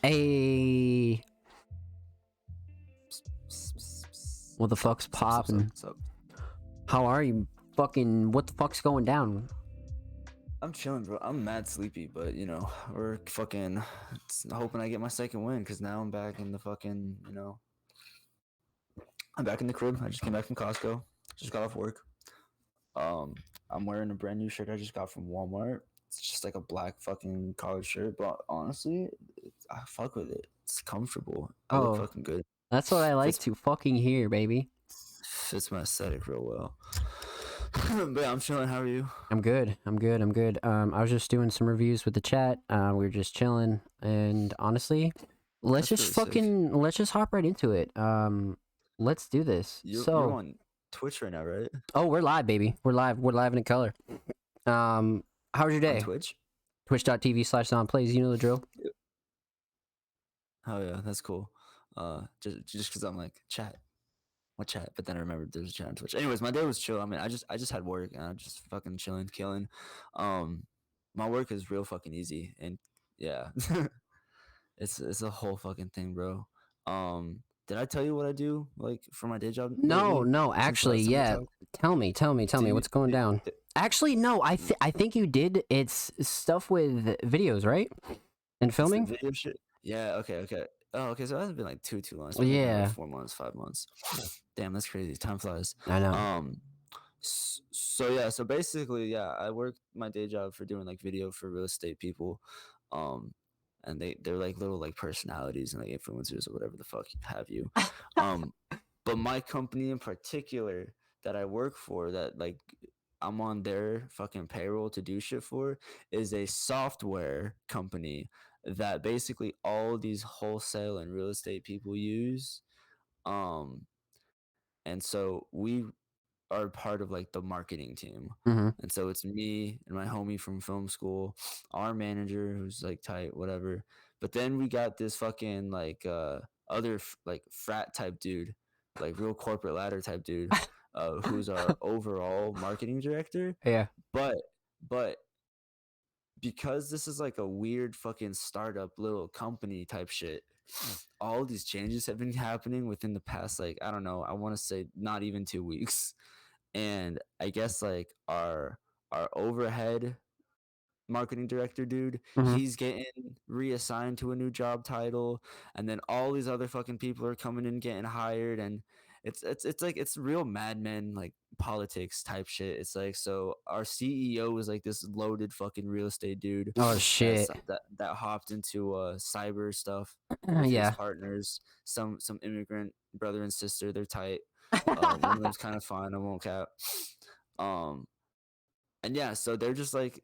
Hey, what the fuck's poppin'? What's up? How are you? Fucking, what the fuck's going down? I'm chilling, bro. I'm mad sleepy, but we're fucking hoping I get my second win because now I'm back in the fucking, I'm back in the crib. I just came back from Costco. Just got off work. I'm wearing a brand new shirt I just got from Walmart. It's just like a black fucking collared shirt, but honestly, I fuck with it. It's comfortable. I look fucking good. That's what I like Fits, to fucking hear, baby. fits my aesthetic real well. But yeah, I'm chilling. How are you? I'm good. I was just doing some reviews with the chat. We were just chilling, and honestly, let's That's just pretty sick. let's just hop right into it. Let's do this. You're on Twitch right now, right? Oh, we're live, baby. We're live in color. How was your day? On Twitch? Twitch.tv/Zomb Slays. You know the drill. Oh yeah, that's cool. Just because I'm like what chat? But then I remembered there's a chat on Twitch. Anyways, my day was chill. I mean, I just had work and I'm just fucking chilling, killing. My work is real fucking easy, and yeah, it's a whole fucking thing, bro. Did I tell you what I do like for my day job lately? No, Since the actually, last time we yeah. talked? Tell me, Did you- what's going did- down? did- Actually, no, I think you did. It's stuff with videos, right? And it's the filming? video shit? Yeah. Okay. Oh, okay. So it hasn't been like too long. It's been like, Yeah. 4 months, 5 months. Damn, that's crazy. Time flies. I know. So basically, yeah, I work my day job for doing like video for real estate people, and they're like little like personalities and like influencers or whatever the fuck have you. But my company in particular that I work for, that like I'm on their fucking payroll to do shit for, is a software company that basically all these wholesale and real estate people use. Um, and so we are part of like the marketing team. Mm-hmm. And so it's me and my homie from film school, our manager who's like tight, whatever. But then we got this fucking like other like frat type dude, like real corporate ladder type dude, who's our overall marketing director. Yeah. But because this is like a weird fucking startup little company type shit, all these changes have been happening within the past, like, I don't know, I want to say not even 2 weeks. And I guess like our overhead marketing director dude, Mm-hmm. he's getting reassigned to a new job title, and then all these other fucking people are coming in getting hired, and it's like it's real Mad Men like politics type shit. It's like, so our CEO is like this loaded fucking real estate dude Oh shit. that hopped into cyber stuff with his Yeah. partners, some immigrant brother and sister. They're tight. One of them's kind of fine, I won't cap. And yeah, so they're just like,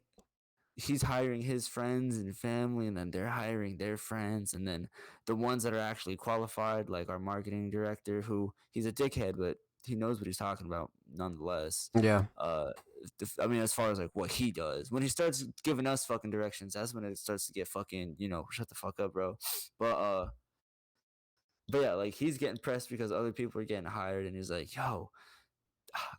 he's hiring his friends and family, and then they're hiring their friends, and then the ones that are actually qualified, like our marketing director, who he's a dickhead, but he knows what he's talking about nonetheless. Yeah. I mean, as far as like what he does, when he starts giving us fucking directions, that's when it starts to get fucking, shut the fuck up, bro. But yeah, like he's getting pressed because other people are getting hired, and he's like, yo,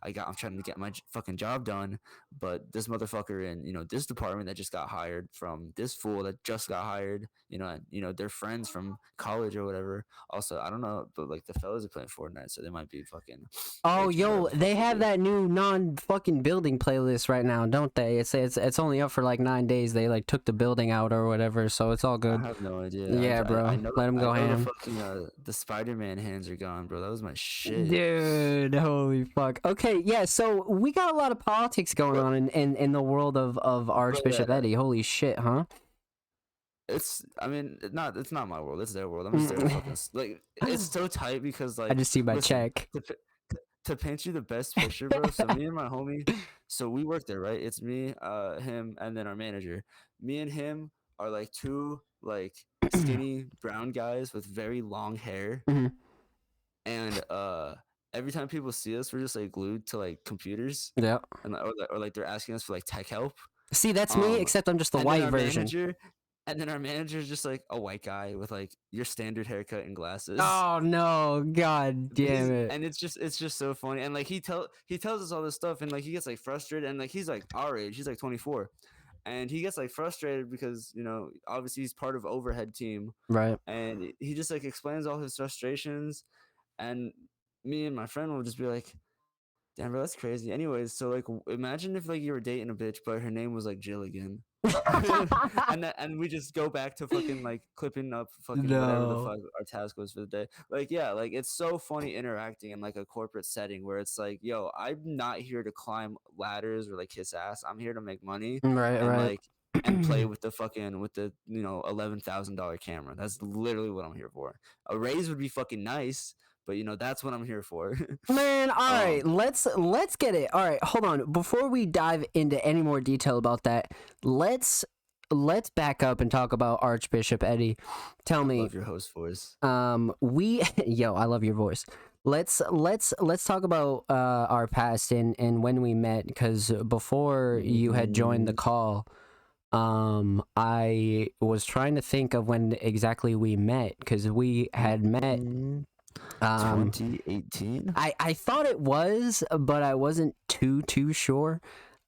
I'm trying to get my fucking job done, but this motherfucker in this department that just got hired from this fool that just got hired, and they're friends from college or whatever. Also, I don't know, but like the fellas are playing Fortnite, so they might be fucking. Oh, raging, yo, whatever the they fuck have do. that new non-fucking building playlist right now, don't they? It's only up for like 9 days. They like took the building out or whatever, so it's all good. I have no idea. Yeah, bro. I know, Let him go I know ham. the fucking the Spider-Man hands are gone, bro. That was my shit. Dude, holy fuck. Okay, yeah, so we got a lot of politics going on in the world of Archbishop Eddy. Holy shit, huh? I mean, it's not my world. It's their world. I'm just there to fucking like. It's so tight because like. I just see my listen, check. to paint you the best picture, bro. So me and my homie, so we work there, right? It's me, him, and then our manager. Me and him are like two like skinny brown guys with very long hair, Mhm. and every time people see us, we're just like glued to like computers, Yeah. and or like they're asking us for like tech help. See, that's me, except I'm just the And then white our version. manager is just like a white guy with like your standard haircut and glasses. Oh no, god damn it. And it's just so funny. And like he tells us all this stuff, and like he gets like frustrated, and like he's like our age, he's like 24. and he gets like frustrated because obviously he's part of overhead team, Right. and he just like explains all his frustrations, and me and my friend will just be like, damn, bro, that's crazy. Anyways, so like, imagine if like you were dating a bitch, but her name was like Jilligan, and we just go back to fucking like clipping up fucking whatever the No. fuck our task was for the day. Like, yeah, like it's so funny interacting in like a corporate setting where it's like, yo, I'm not here to climb ladders or like kiss ass. I'm here to make money Right, and right. like and play with the fucking with the $11,000 camera. That's literally what I'm here for. A raise would be fucking nice, but that's what I'm here for. Man, all right, um let's get it. All right, hold on. Before we dive into any more detail about that, let's back up and talk about Archbishop Eddy. Tell I me, love your host voice. we yo, I love your voice. Let's talk about our past and when we met, because before you had joined the call, I was trying to think of when exactly we met, because we had met 2018. I thought it was, but I wasn't too sure.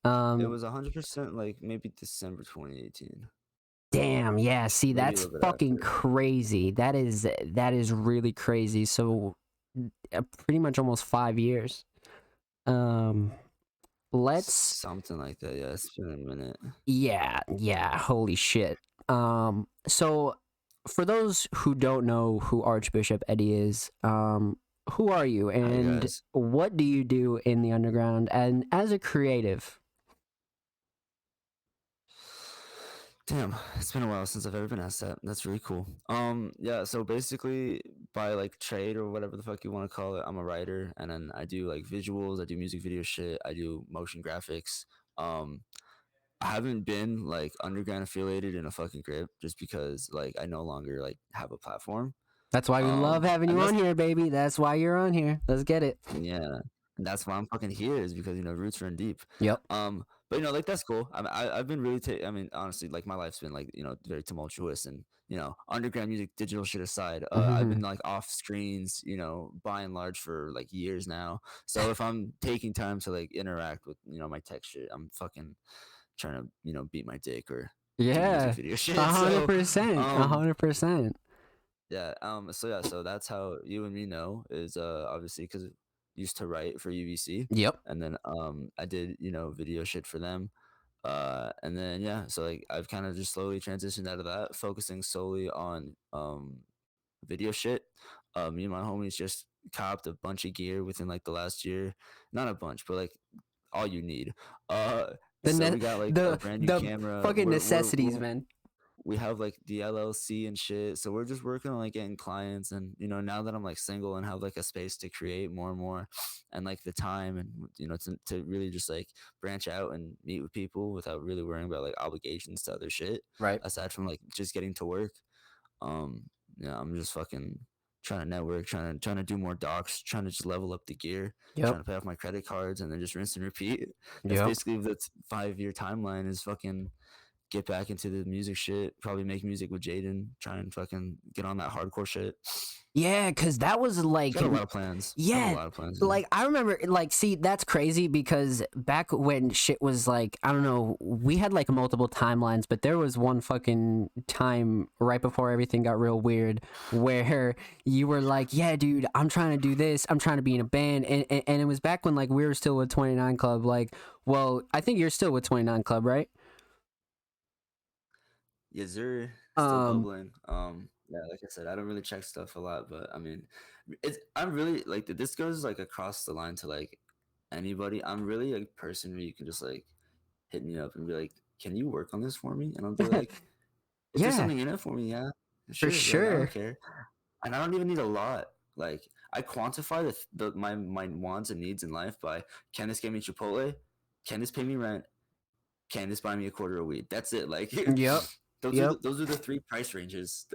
It was 100% like maybe December 2018. Damn, yeah. See, Maybe a that's little bit fucking after. crazy. That is really crazy. So, pretty much almost 5 years. Um, let's. Something like that. Yeah, it's been a minute. Yeah. Holy shit. So for those who don't know who Archbishop Eddy is, who are you Hi and guys. what do you do in the underground and as a creative? Damn, it's been a while since I've ever been asked that. That's really cool. Yeah, so basically by like trade or whatever the fuck you want to call it, I'm a writer and then I do like visuals, I do music video shit, I do motion graphics. Um, I haven't been like underground affiliated in a fucking grip just because like I no longer like have a platform. That's why we love having And you on that's here, baby. That's why you're on here. Let's get it. Yeah, and that's why I'm fucking here is because roots run deep. Yep. But like that's cool. I've been really I mean honestly like my life's been like very tumultuous and underground music, digital shit aside. I've Mm-hmm. been like off screens by and large for like years now. So if I'm taking time to like interact with my tech shit, I'm fucking trying to beat my dick or do music Yeah. video shit. A hundred So percent. A um 100%. yeah. So that's how you and me know is obviously because used to write for UVC, Yep. and then I did video shit for them, and then yeah. So like I've kind of just slowly transitioned out of that, focusing solely on video shit. Me and my homies just copped a bunch of gear within like the last year, not a bunch, but like all you need. Uh, The so ne- we got like a the brand new the camera. fucking necessities, man. We have like the LLC and shit. So we're just working on like getting clients. And, now that I'm like single and have like a space to create more and more and like the time and, to really just like branch out and meet with people without really worrying about like obligations to other shit Right. aside from like just getting to work. Um, yeah, I'm just fucking trying to network, trying to do more docs, trying to just level up the gear, Yep. trying to pay off my credit cards and then just rinse and repeat. That's Yep. basically the 5-year timeline is fucking get back into the music shit, probably make music with Jaden, try and fucking get on that hardcore shit. Yeah, because that was like, Got a lot of plans. I have a yeah, lot of plans. like I remember, like, see, that's crazy because back when shit was like, I don't know, we had like multiple timelines, but there was one fucking time right before everything got real weird where you were like, yeah, dude, I'm trying to do this, I'm trying to be in a band, and it was back when like we were still with 29 Club, like, well, I think you're still with 29 Club, right? Yes, sir. Still Um, bubbling. Yeah, like I said, I don't really check stuff a lot, but I mean, I'm really like this goes like across the line to like anybody. I'm really like a person where you can just like hit me up and be like, "Can you work on this for me?" And I'll be like, "If there's yeah, something in it for me, yeah, for sure. Like I don't sure. care." And I don't even need a lot. Like I quantify my wants and needs in life by can this get me Chipotle? Can this pay me rent? Can this buy me a quarter of weed? That's it. Like Yep. Yep. those are the three price ranges: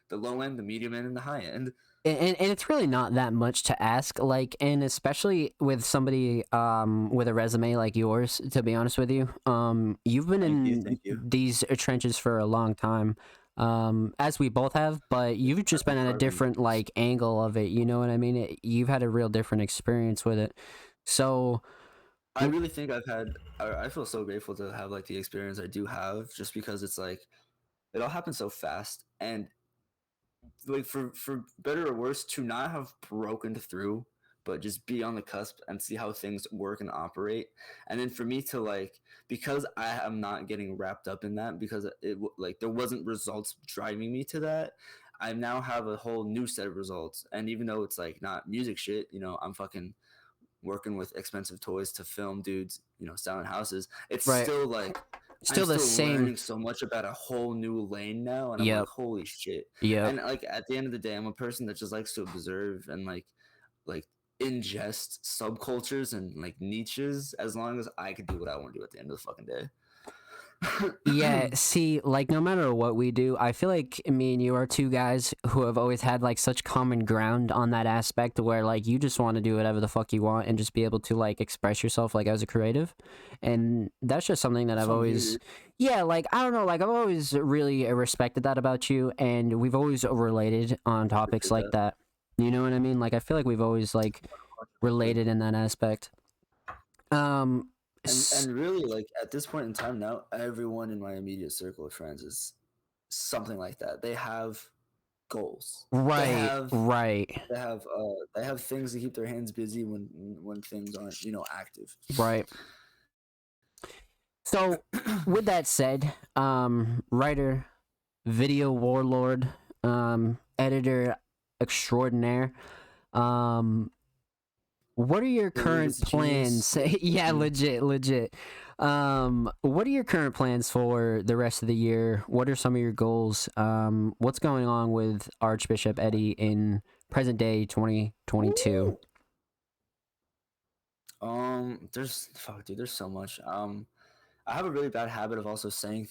the low end, the medium end, and the high end. And it's really not that much to ask, like, and especially with somebody with a resume like yours, to be honest with you, you've been Thank in you. these trenches for a long time, as we both have, but you've just I've been been at a carving. different like angle of it, you know what I mean? You've had a real different experience with it. So I really think I feel so grateful to have like the experience I do have, just because it's like it all happened so fast, and like for better or worse, to not have broken through, but just be on the cusp and see how things work and operate. And then for me to like, because I am not getting wrapped up in that, because like there wasn't results driving me to that, I now have a whole new set of results. And even though it's like not music shit, I'm fucking working with expensive toys to film dudes, selling houses. It's Right. still like I'm Still the still same. learning so much about a whole new lane now, and I'm like, Yep. holy shit. Yep. And like at the end of the day, I'm a person that just likes to observe and like ingest subcultures and like niches, as long as I could do what I want to do at the end of the fucking day. Yeah, see, like no matter what we do, I feel like me and you are two guys who have always had like such common ground on that aspect where like you just want to do whatever the fuck you want and just be able to like express yourself like as a creative. And that's just something that I've So I'm always here. yeah, like I don't know, like I've always really respected that about you, and we've always related on topics Appreciate like that. You know what I mean? Like I feel like we've always like that. related in that aspect. Um And really, like at this point in time now, everyone in my immediate circle of friends is something like that. They have goals. They right, have right, they have things to keep their hands busy when things aren't active. right. So, with that said, writer, video warlord, editor extraordinaire, um, what are your The current latest genius. plans? Yeah, legit. What are your current plans for the rest of the year? What are some of your goals? What's going on with Archbishop Eddy in present day 2022? There's fuck, dude. There's so much. I have a really bad habit of also saying.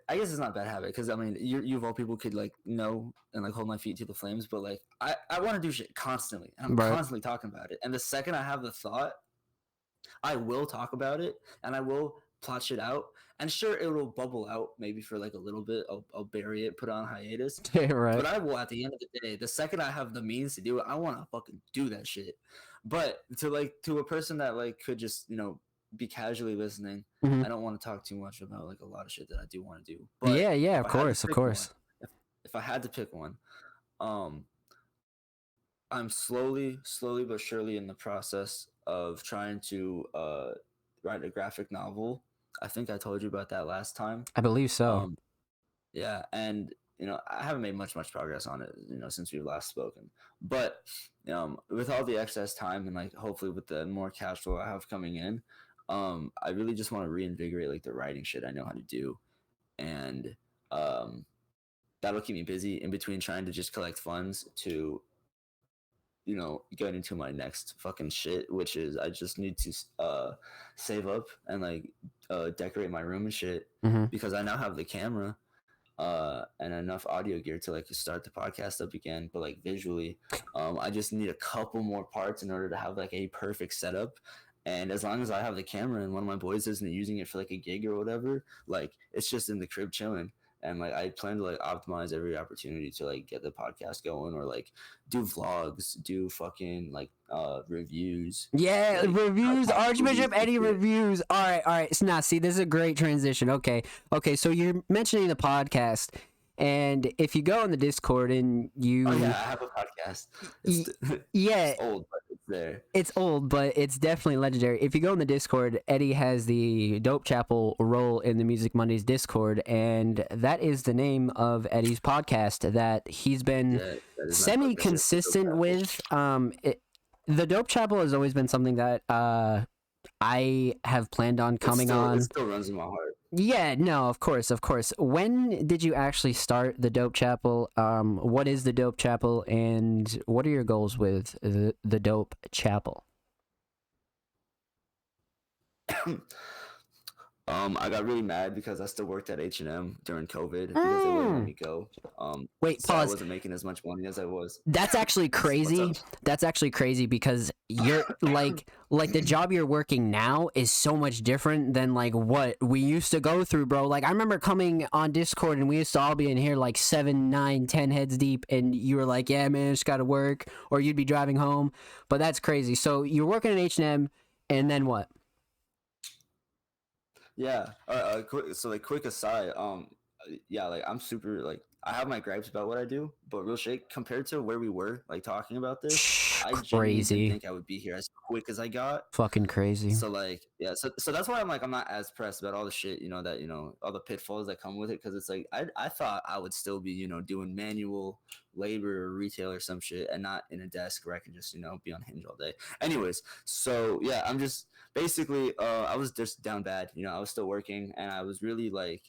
I guess it's not a bad habit, because I mean, you of all people could like know and like hold my feet to the flames, but like I want to do shit constantly, and I'm Right. constantly talking about it. And the second I have the thought, I will talk about it, and I will plot shit out. And sure, it will bubble out maybe for like a little bit. I'll bury it, put it on hiatus. Right. But I will, at the end of the day, the second I have the means to do it, I want to fucking do that shit. But to a person that like could just be casually listening, Mhm. I don't want to talk too much about like a lot of shit that I do want to do. But Yeah, if of I had to course, of pick one, course. if I had to pick one, um, I'm slowly but surely in the process of trying to write a graphic novel. I think I told you about that last time. I believe so. Um, yeah, and I haven't made much progress on it, since we've last spoken. But with all the excess time and like hopefully with the more cash flow I have coming in, I really just want to reinvigorate like the writing shit I know how to do, and um, that'll keep me busy in between trying to just collect funds to get into my next fucking shit, which is I just need to save up and like decorate my room and shit, Hmm. because I now have the camera and enough audio gear to like start the podcast up again, but like visually, I just need a couple more parts in order to have like a perfect setup. And as long as I have the camera and one of my boys isn't using it for like a gig or whatever, like it's just in the crib chilling. And like I plan to like optimize every opportunity to like get the podcast going, or like do vlogs, do fucking like reviews, Yeah, like reviews, top movies Archbishop and Eddy shit. reviews. All right. So now, see, this is a great transition. Okay. So you're mentioning the podcast, and if you go on the Discord and Oh you, yeah, I have a podcast. It's y- yeah, it's old, but it's there. it's old, but it's definitely legendary. If you go in the Discord, Eddie has the Dope Chapel role in the Music Mondays Discord, and that is the name of Eddie's podcast that he's been Yeah, that is my partnership with Dope semi-consistent Chapel. with. The Dope Chapel has always been something that I have planned on It coming still on. runs in my heart. Yeah, no, of course. When did you actually start the Dope Chapel? What is the Dope Chapel, and what are your goals with the Dope Chapel? I got really mad because I still worked at H&M during COVID because they wouldn't let me go. Wait, So I pause. wasn't making as much money as I was. That's actually What's up? crazy. That's actually crazy because you're like the job you're working now is so much different than like what we used to go through, bro. Like I remember coming on Discord and we used to all be in here like 7, 9, 10 heads deep, and you were like, "Yeah, man, just gotta work," or you'd be driving home. But that's crazy. So you're working at H&M, and then what? Yeah. So like quick aside, yeah, like I'm super like I have my gripes about what I do, but real shit compared to where we were like talking about this, I genuinely didn't Crazy. think I would be here as quick as I got. Fucking crazy. So like yeah, so that's why I'm like I'm not as pressed about all the shit that all the pitfalls that come with it, because it's like I thought I would still be doing manual labor or retail or some shit, and not in a desk where I could just be on Hinge all day. Anyways, so yeah, I'm just basically I was just down bad. I was still working, and I was really like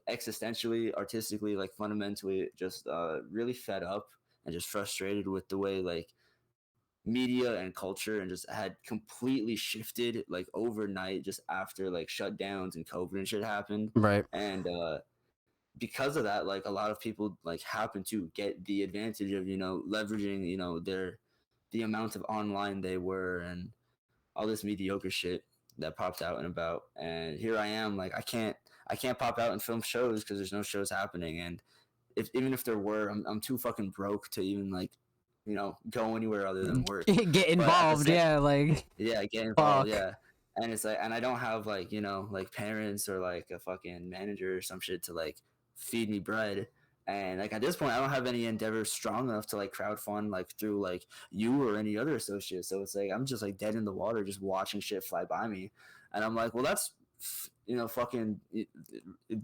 existentially, artistically, like fundamentally just really fed up and just frustrated with the way like media and culture and just had completely shifted like overnight just after like shutdowns and COVID and shit happened. Right. And because of that, like a lot of people like happen to get the advantage of leveraging the amount of online they were, and all this mediocre shit that popped out and about. And here I am, like I can't pop out and film shows because there's no shows happening. And even if there were, I'm too fucking broke to even like go anywhere other than work. Get But at the involved, same, yeah, like yeah, get involved, fuck. yeah. And it's like, and I don't have like like parents or like a fucking manager or some shit to like feed me bread. And like at this point, I don't have any endeavors strong enough to like crowdfund like through like you or any other associate. So it's like I'm just like dead in the water, just watching shit fly by me. And I'm like, well, that's fucking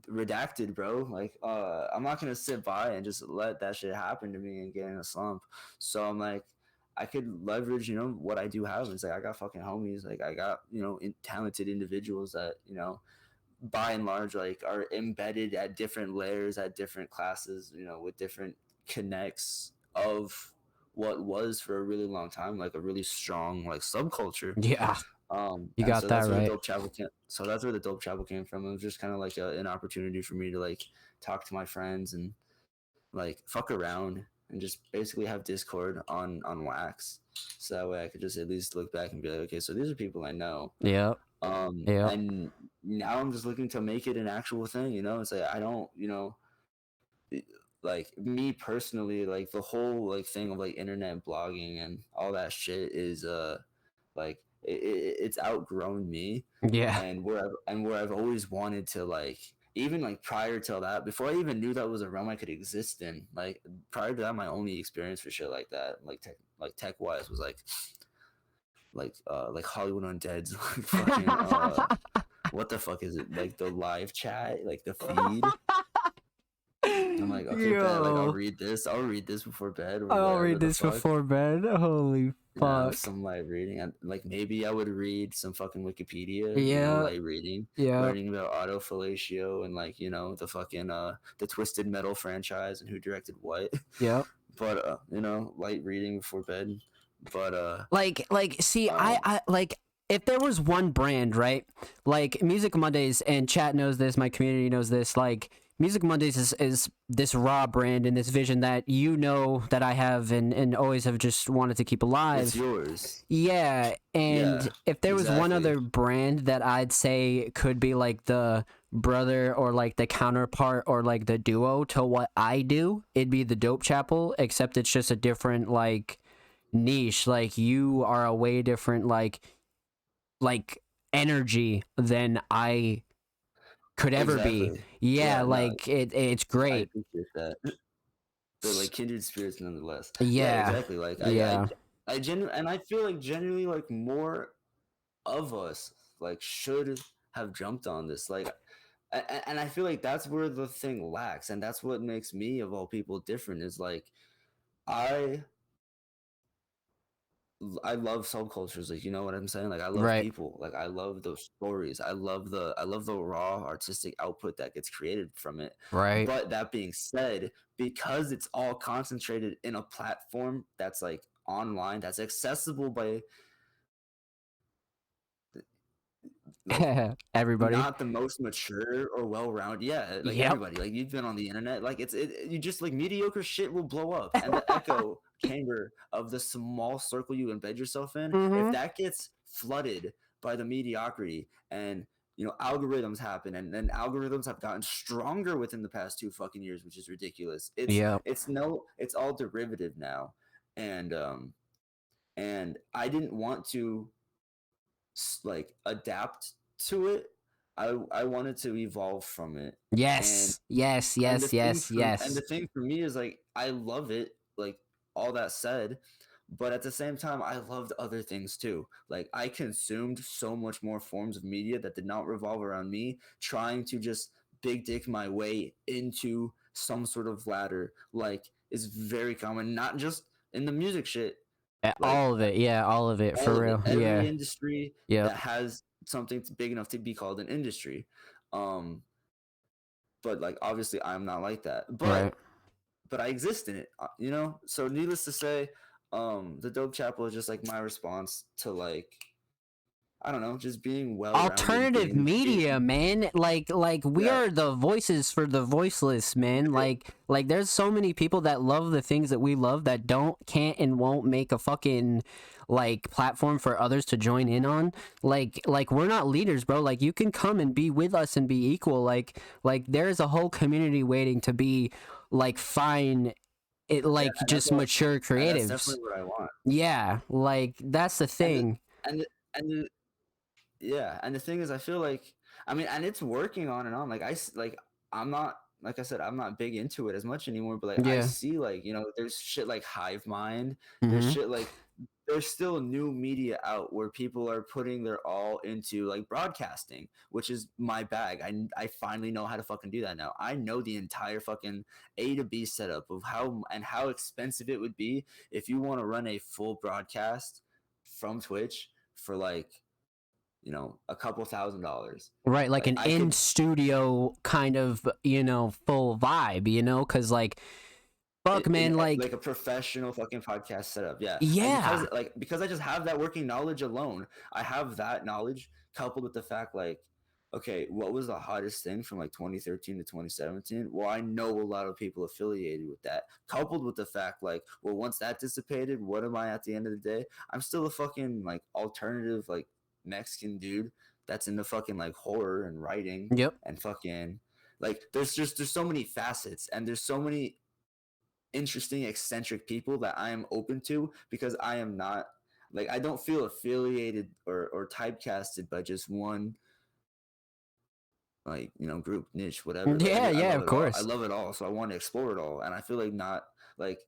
redacted, bro. Like, I'm not gonna sit by and just let that shit happen to me and get in a slump. So I'm like, I could leverage, what I do have. It's like I got fucking homies, like I got, talented individuals that, by and large, like are embedded at different layers, at different classes, with different connects of what was for a really long time, like a really strong like subculture. Yeah, you And got so that that's where the right. dope travel came. So that's where the dope travel came from. It was just kind of like an opportunity for me to like talk to my friends and like fuck around and just basically have Discord on wax, so that way I could just at least look back and be like, okay, so these are people I know. Yep. Yep. And now I'm just looking to make it an actual thing. It's like I don't, like me personally, like the whole like thing of like internet blogging and all that shit is like it's outgrown me. Yeah. And where I've always wanted to like, even like prior to that, before I even knew that was a realm I could exist in, like prior to that, my only experience for shit like that, like tech wise, was like Hollywood Undead's like fucking what the fuck is it, like the live chat, like the feed. I'm like, okay, bet. Like, I'll Yo, read this. I'll read this before bed or I'll whatever read the this fuck. before bed. Holy fuck. Some light reading. And like, maybe I would read some fucking Wikipedia. Yeah. Light reading, Yeah. learning about autofellatio and like the fucking the Twisted Metal franchise and who directed what. Yep. But light reading before bed. But See, um, I like if there was one brand, right? Like Music Mondays, and chat knows this, my community knows this. Like Music Mondays is this raw brand and this vision that that I have and always have just wanted to keep it's alive. yours. Yeah, and Yeah, if there was one exactly. other brand that I'd say could be like the brother or like the counterpart or like the duo to what I do, it'd be the Dope Chapel, except it's just a different like niche. Like you are a way different like energy than I could ever be. Exactly. Yeah, Yeah. No, like it's I great. appreciate that. They're like kindred spirits nonetheless. Yeah, Yeah. exactly. Like Yeah. and I feel like genuinely like more of us like should have jumped on this. Like, and I feel like that's where the thing lacks, and that's what makes me of all people different. Is like I I love subcultures, like you know what I'm saying. Like I love Right. people, like I love those stories. I love the raw artistic output that gets created from it. Right. But that being said, because it's all concentrated in a platform that's like online, that's accessible by like Everybody. not the most mature or well-rounded. Yeah, like Yep. everybody. Like you've been on the internet. Like you just like mediocre shit will blow up, and the echo chamber of the small circle you embed yourself in, if Mm-hmm. that gets flooded by the mediocrity, and algorithms happen, and then algorithms have gotten stronger within the past 2 fucking years, which is ridiculous. Yep. It's all derivative now, and and I didn't want to like adapt to it, I wanted to evolve from it. And Yes, yes, the yes, thing yes, the yes. thing for me is like I love it, like all that said, but at the same time I loved other things too. Like I consumed so much more forms of media that did not revolve around me trying to just big dick my way into some sort of ladder. Like is very common, not just in the music shit, like All of it, yeah, all of it, all for of it. real, Every yeah, industry yep, that has something big enough to be called an industry. Um, but like obviously I'm not like that. right. But I exist in it, you know? So needless to say, the Dope Chapel is just like my response to like I don't know, just being well-rounded and Alternative media, man. Like we yeah, are the voices for the voiceless, man. Like there's so many people that love the things that we love that can't and won't make a fucking like platform for others to join in on. Like we're not leaders, bro. Like you can come and be with us and be equal. Like there's a whole community waiting to be like fine it yeah, like just mature and that's creatives. definitely what I want. Yeah, like that's the And the thing. and the, and the Yeah, and the thing is, I feel like I mean, and it's working on and on. Like like I'm not like I said, I'm not big into it as much anymore. But like I Yeah. see, like there's shit like Hive Mind. There's Mhm. shit like there's still new media out where people are putting their all into like broadcasting, which is my bag. I finally know how to fucking do that now. I know the entire fucking A to B setup of how expensive it would be if you want to run a full broadcast from Twitch for like a couple $1,000. Right, like Like an I in could studio kind of, full vibe, cuz like fuck man, like like a professional fucking podcast setup. Yeah. And yeah. because I just have that working knowledge alone, I have that knowledge coupled with the fact like okay, what was the hottest thing from like 2013 to 2017? Well, I know a lot of people affiliated with that. Coupled with the fact like, well, once that dissipated, what am I at the end of the day? I'm still a fucking like alternative like Mexican dude that's into fucking like horror and writing Yep. and fucking like there's so many facets and there's so many interesting, eccentric people that I am open to because I am not like I don't feel affiliated or typecasted by just one like group niche whatever like Yeah, I yeah, love of it all. I course. love it all, so I want to explore it all, and I feel like not like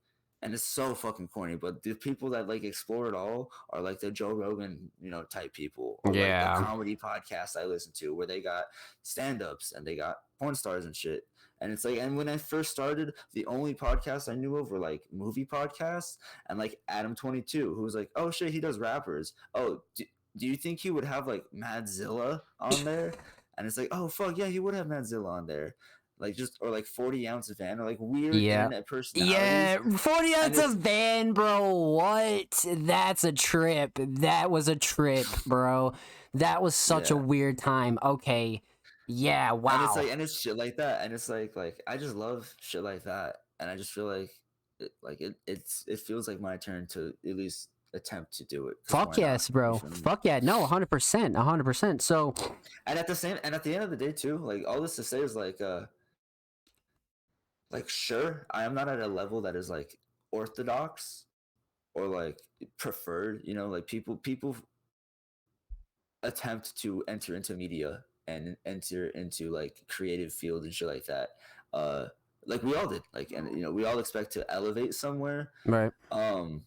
and it's so fucking corny, but the people that like explore it all are like the Joe Rogan type people or like the Yeah. comedy podcasts I listen to where they got stand-ups and they got porn stars and shit. And it's like, and when I first started, the only podcasts I knew of were like movie podcasts and like Adam 22, who was like, oh shit, he does rappers. Oh, do you think he would have like Madzilla on there? And it's like, oh fuck yeah, he would have Madzilla on there, like just or like 40 ounce van or like weird Yeah. internet personalities. Yeah, 40 And ounce it's of van, bro. What? That's a trip. That was a trip, bro. That was such a yeah, weird time. Okay. Yeah, and it's wow. like and it's shit like that, and it's like I just love shit like that, and I just feel like it feels like my turn to at least attempt to do it because Fuck why not? yes, You bro. feel me? Fuck yeah. No, 100%. 100%. So, And at the end of the day too, like all this to say is like sure, I am not at a level that is like orthodox or like preferred. Like people attempt to enter into media and enter into like creative fields and shit like that. Uh, like we all did. Like and we all expect to elevate somewhere. right. Um,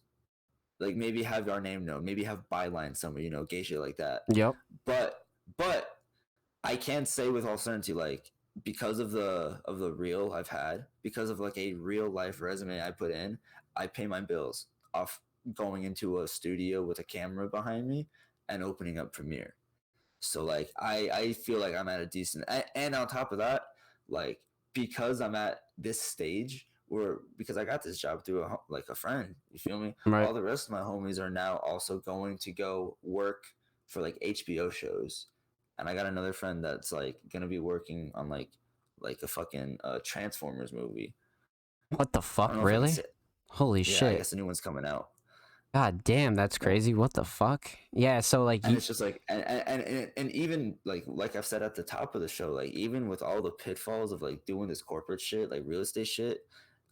like maybe have our name known, maybe have byline somewhere. Gay shit like that. Yep. But I can say with all certainty, like because of the reel I've had, because of like a real life resume I put in, I pay my bills off going into a studio with a camera behind me and opening up Premiere. So like I feel like I'm at a decent and on top of that, like because I'm at this stage where because I got this job through like a friend, you feel me? Right. All the rest of my homies are now also going to go work for like HBO shows. And I got another friend that's like gonna be working on like a fucking Transformers movie. What the I don't fuck, know if I can really? say Holy yeah, I shit. guess the new one's coming out. God damn, that's Yeah. crazy. What the fuck? Yeah, so like And it's just like and even like I've said at the top of the show, like even with all the pitfalls of like doing this corporate shit, like real estate shit,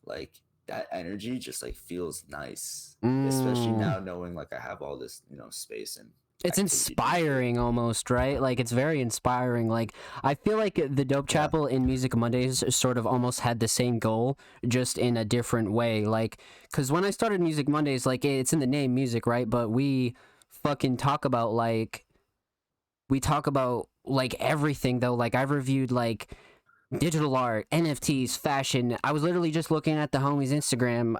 like that energy just like feels nice, especially mm, now knowing like I have all this space and It's activity to do shit. inspiring almost, right? Like it's very inspiring. Like I feel like the Dope Yeah. Chapel and Music Mondays sort of almost had the same goal, just in a different way. Like, cause when I started Music Mondays, like it's in the name, music, right? But we fucking talk about like everything though. Like I've reviewed like digital art, NFTs, fashion. I was literally just looking at the homie's Instagram,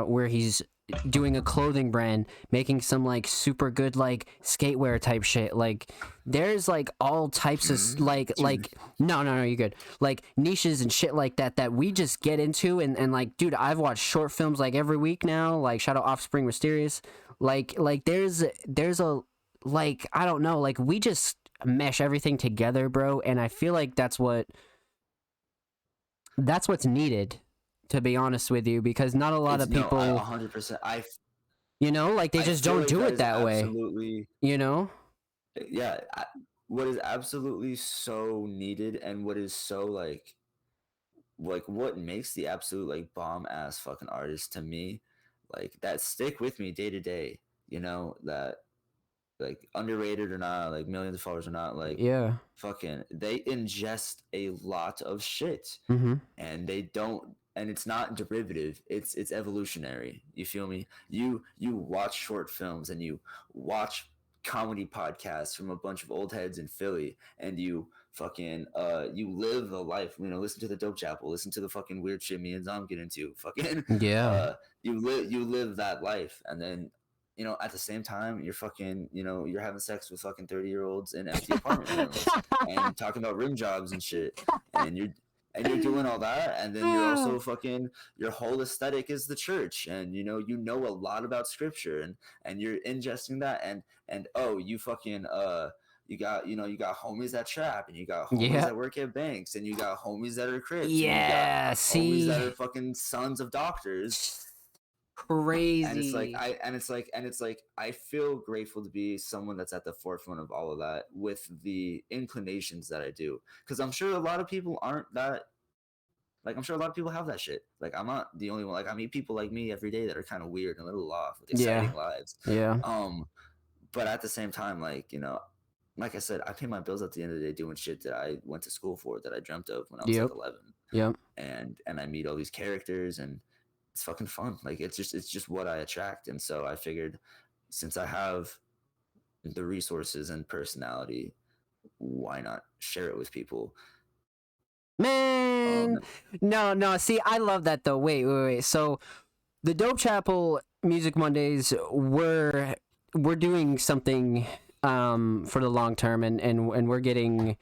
where he's doing a clothing brand, making some like super good like skatewear type shit. Like there's like all types of no, you're good. Like niches and shit like that that we just get into, and like, dude, I've watched short films like every week now. Like shout out Offspring Mysterious. Like there's a like I don't know. Like we just mesh everything together, bro. And I feel like that's what's needed, to be honest with you, because not a lot It's of no, I people, 100%. like they I just feel don't like do that it is that way, absolutely you know? yeah. What is absolutely so needed, and what is so like what makes the absolute like bomb ass fucking artist to me, like that stick with me day to day. That like underrated or not, like millions of followers or not, like Yeah. fucking they ingest a lot of shit, Mm-hmm. and they don't, and it's not derivative, it's evolutionary. You feel me? You watch short films, and you watch comedy podcasts from a bunch of old heads in Philly, and you fucking you live a life, listen to the Dope Chapel, listen to the fucking weird shit me and Zom get into, fucking Yeah. you live that life, and then at the same time, you're fucking, you're having sex with fucking 30-year-olds in empty apartment rooms and talking about rim jobs and shit. And you're doing all that, and then you're also fucking, your whole aesthetic is the church, and you know a lot about scripture, and you're ingesting that, and oh, you fucking you got homies that trap, and you got homies Yeah. that work at banks, and you got homies that are crips, and you got Yeah. homies See, that are fucking sons of doctors. And it's like crazy. I feel grateful to be someone that's at the forefront of all of that with the inclinations that I do, because I'm sure a lot of people aren't that. Like, I'm sure a lot of people have that shit. Like, I'm not the only one. Like, I meet people like me every day that are kind of weird and a little off with Yeah. exciting lives. Yeah. But at the same time, like, like I said, I pay my bills at the end of the day doing shit that I went to school for, that I dreamt of when I was like Yep. 11. Yep. And I meet all these characters, and it's fucking fun. Like, it's just what I attract. And so I figured, since I have the resources and personality, why not share it with people? Man, Um, no. See, I love that though. Wait. So the Dope Chapel Music Mondays, we're doing something for the long term, and we're getting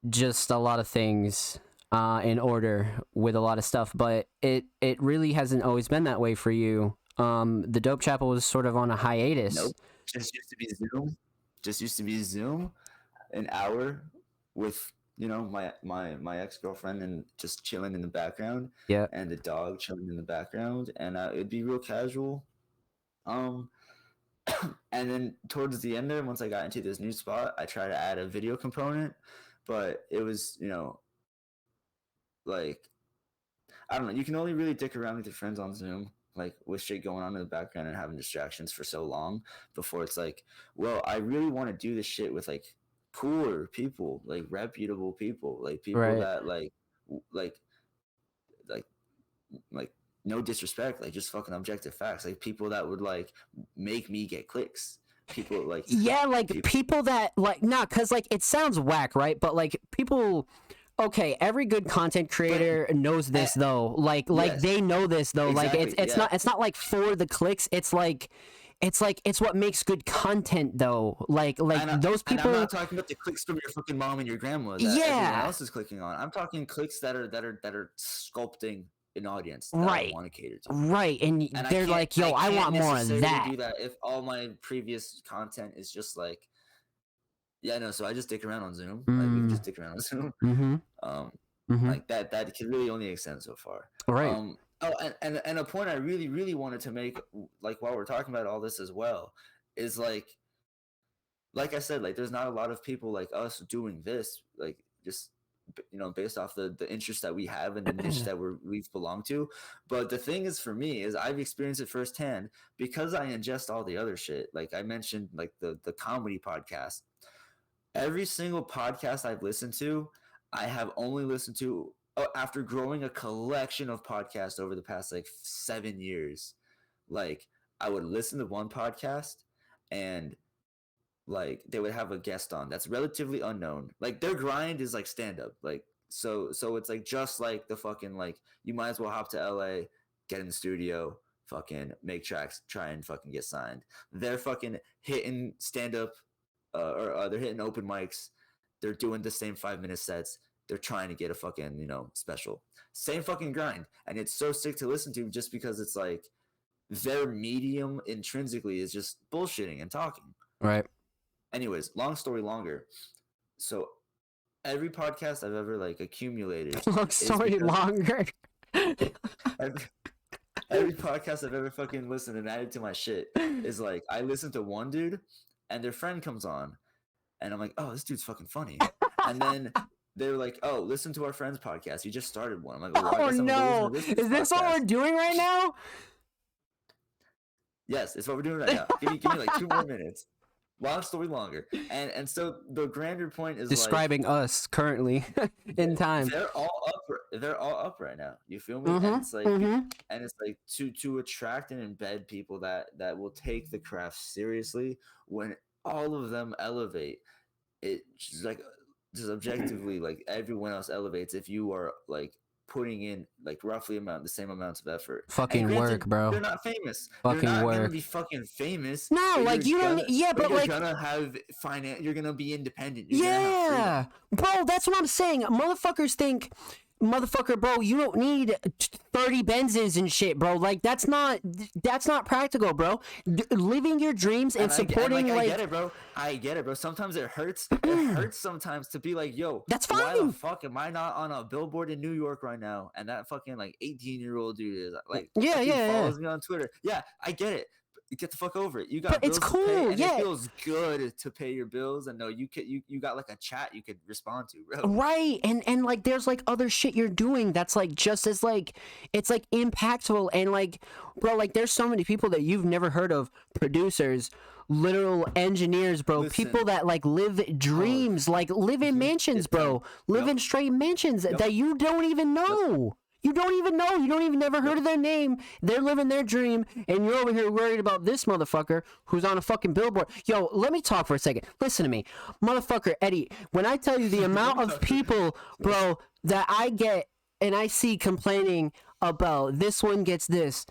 just a lot of things in order with a lot of stuff, but it really hasn't always been that way for you. The Dope Chapel was sort of on a hiatus. nope. Just used to be Zoom. Just used to be Zoom, an hour with my ex-girlfriend, and just chilling in the background, Yeah. and the dog chilling in the background, and it'd be real casual. Um, and then towards the end there, once I got into this new spot, I tried to add a video component, but it was like, I don't know. You can only really dick around with your friends on Zoom, like with shit going on in the background and having distractions for so long before it's like, well, I really want to do this shit with like cooler people, like reputable people, like people Right. that like like like no disrespect, like just fucking objective facts, like people that would like make me get clicks, people like Yeah, like people. people that like not cuz like it sounds whack, right? But like people, okay, every good content But creator knows uh, this though. Like yes, they know this though. Like exactly, yeah. it's not like for the clicks. It's like it's what makes good content though. Like those And I'm people. not talking about the clicks from your fucking mom and your grandma that everyone Yeah. else is clicking on. I'm talking clicks that are sculpting an audience that I Right. want to cater to. Right. And And they're like, "Yo, I I can't want more of necessarily that." do that if all my previous content is just like, yeah, no. So I just dick around on Zoom. Like, we can Mm. just dick around on Zoom. Mhm. Um, Mhm. like that can really only extend so far. Right. Oh, and a point I really really wanted to make, like while we're talking about all this as well, is like I said, like there's not a lot of people like us doing this, like just based off the interest that we have and the niche that we've belonged to. But the thing is, for me, is I've experienced it firsthand because I ingest all the other shit. Like I mentioned, like the comedy podcast. Every single podcast I've listened to, I have only listened to after growing a collection of podcasts over the past like 7 years. Like I would listen to one podcast and like they would have a guest on that's relatively unknown. Like their grind is like stand up. Like so it's like just like the fucking like you might as well hop to LA, get in the studio, fucking make tracks, try and fucking get signed. They're fucking hitting stand up or they're hitting open mics. They're doing the same 5 minute sets. They're trying to get a fucking, special. Same fucking grind. And it's so sick to listen to just because it's like their medium intrinsically is just bullshitting and talking. Right. Anyways, long story longer. So every podcast I've ever like accumulated. Long story longer. every podcast I've ever fucking listened and added to my shit is like I listen to one dude and their friend comes on and I'm like, oh, this dude's fucking funny. And then they're like, oh, listen to our friend's podcast. You just started one. I'm like, well, oh no, is this what we're doing right now? Yes, it's what we're doing right now. Give me like 2 more minutes. Long story longer. And so the grander point is describing like, us currently in time. They're all up right now. You feel me? And it's like and it's like to attract and embed people that will take the craft seriously when all of them elevate. It's like just objectively like everyone else elevates if you are like putting in like roughly the same amounts of effort. Fucking granted, work, bro. They're not famous. Fucking you're not work. Gonna be fucking famous. No, like you don't. Yeah, but like you're gonna have finance. You're gonna be independent. Yeah, bro. That's what I'm saying. Motherfuckers think. Motherfucker, bro, you don't need 30 Benzes and shit, bro. Like that's not practical, bro. Living your dreams and supporting I get it, bro. I get it, bro. Sometimes it hurts. It hurts sometimes to be like, yo, that's fine. Why the fuck am I not on a billboard in New York right now? And that fucking like 18-year-old dude is like, follows me on Twitter. Yeah, I get it. Get the fuck over it. You got bills it's cool. To pay, and yeah, it feels good to pay your bills and know you got like a chat you could respond to, bro. Right, and like there's like other shit you're doing that's like just as like it's like impactful and like, bro, like there's so many people that you've never heard of, producers, literal engineers, bro. Listen, people that like live dreams, like live in mansions, bro. Live in straight mansions that you don't even know. You don't even know. You don't even never heard of their name. They're living their dream, and you're over here worried about this motherfucker who's on a fucking billboard. Yo, let me talk for a second. Listen to me. Motherfucker, Eddie, when I tell you the amount of people, bro, that I get and I see complaining about this one gets this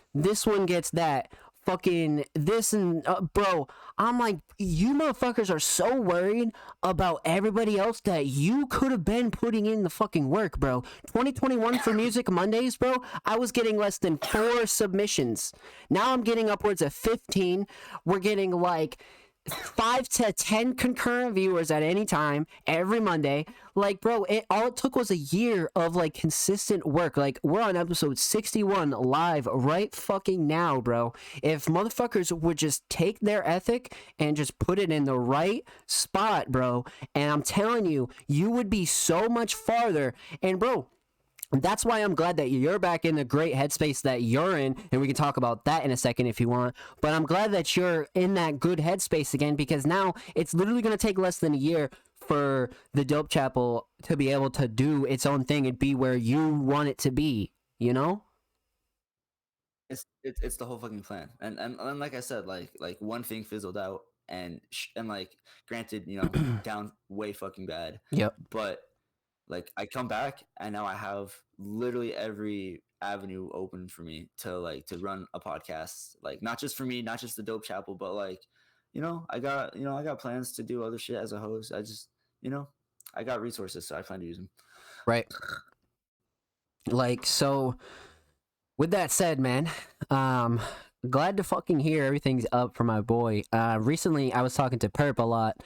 one gets that, fucking this and bro, I'm like, you motherfuckers are so worried about everybody else that you could have been putting in the fucking work, bro. 2021 for Music Mondays, bro, I was getting less than 4 submissions. Now I'm getting upwards of 15. We're getting like 5 to 10 concurrent viewers at any time every Monday. Like, bro, all it took was a year of like consistent work. Like, we're on episode 61 live right fucking now, bro. If motherfuckers would just take their ethic and just put it in the right spot, bro, and I'm telling you, you would be so much farther. And bro, that's why I'm glad that you're back in the great headspace that you're in, and we can talk about that in a second if you want. But I'm glad that you're in that good headspace again, because now it's literally going to take less than a year for the Dope Chapel to be able to do its own thing and be where you want it to be, you know? It's the whole fucking plan. And like I said, like one thing fizzled out and like granted, down way fucking bad. Yep. But like I come back and now I have literally every avenue open for me to run a podcast, like not just for me, not just the Dope Chapel, but like, I got plans to do other shit as a host. I just, I got resources, so I plan to use them. Right. Like, so with that said, man, glad to fucking hear everything's up for my boy. Recently I was talking to Perp a lot.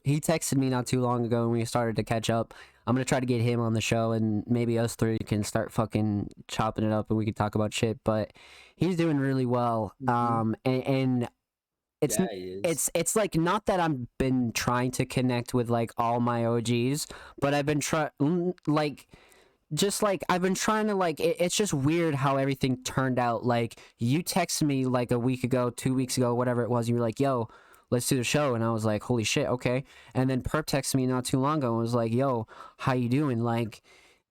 He texted me not too long ago and we started to catch up. I'm gonna try to get him on the show and maybe us three can start fucking chopping it up and we can talk about shit, but he's doing really well. And it's Yeah, he is. it's like not that I've been trying to connect with like all my OGs, but I've been like just like I've been trying to like it's just weird how everything turned out. Like you texted me like a week ago, 2 weeks ago, whatever it was, you were like, yo, let's do the show, and I was like, holy shit, okay. And then Perp texted me not too long ago and was like, yo, how you doing? Like,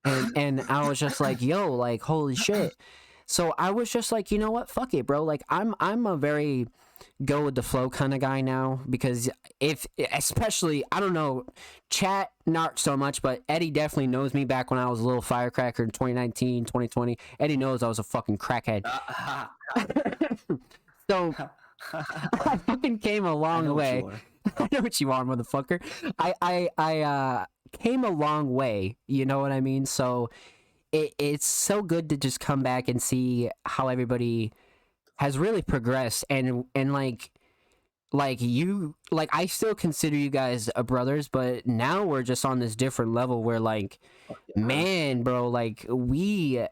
and I was just like, yo, like holy shit. So I was just like, you know what, fuck it, bro. Like I'm a very go with the flow kind of guy now, because if especially I don't know, chat not so much, but Eddie definitely knows me back when I was a little firecracker in 2019, 2020. Eddie knows I was a fucking crackhead. So I fucking came a I long know what way. you are. I know what you are, motherfucker. I came a long way, you know what I mean? So it's so good to just come back and see how everybody has really progressed, and like you, like I still consider you guys a brothers, but now we're just on this different level where like, Yeah. man, bro, like we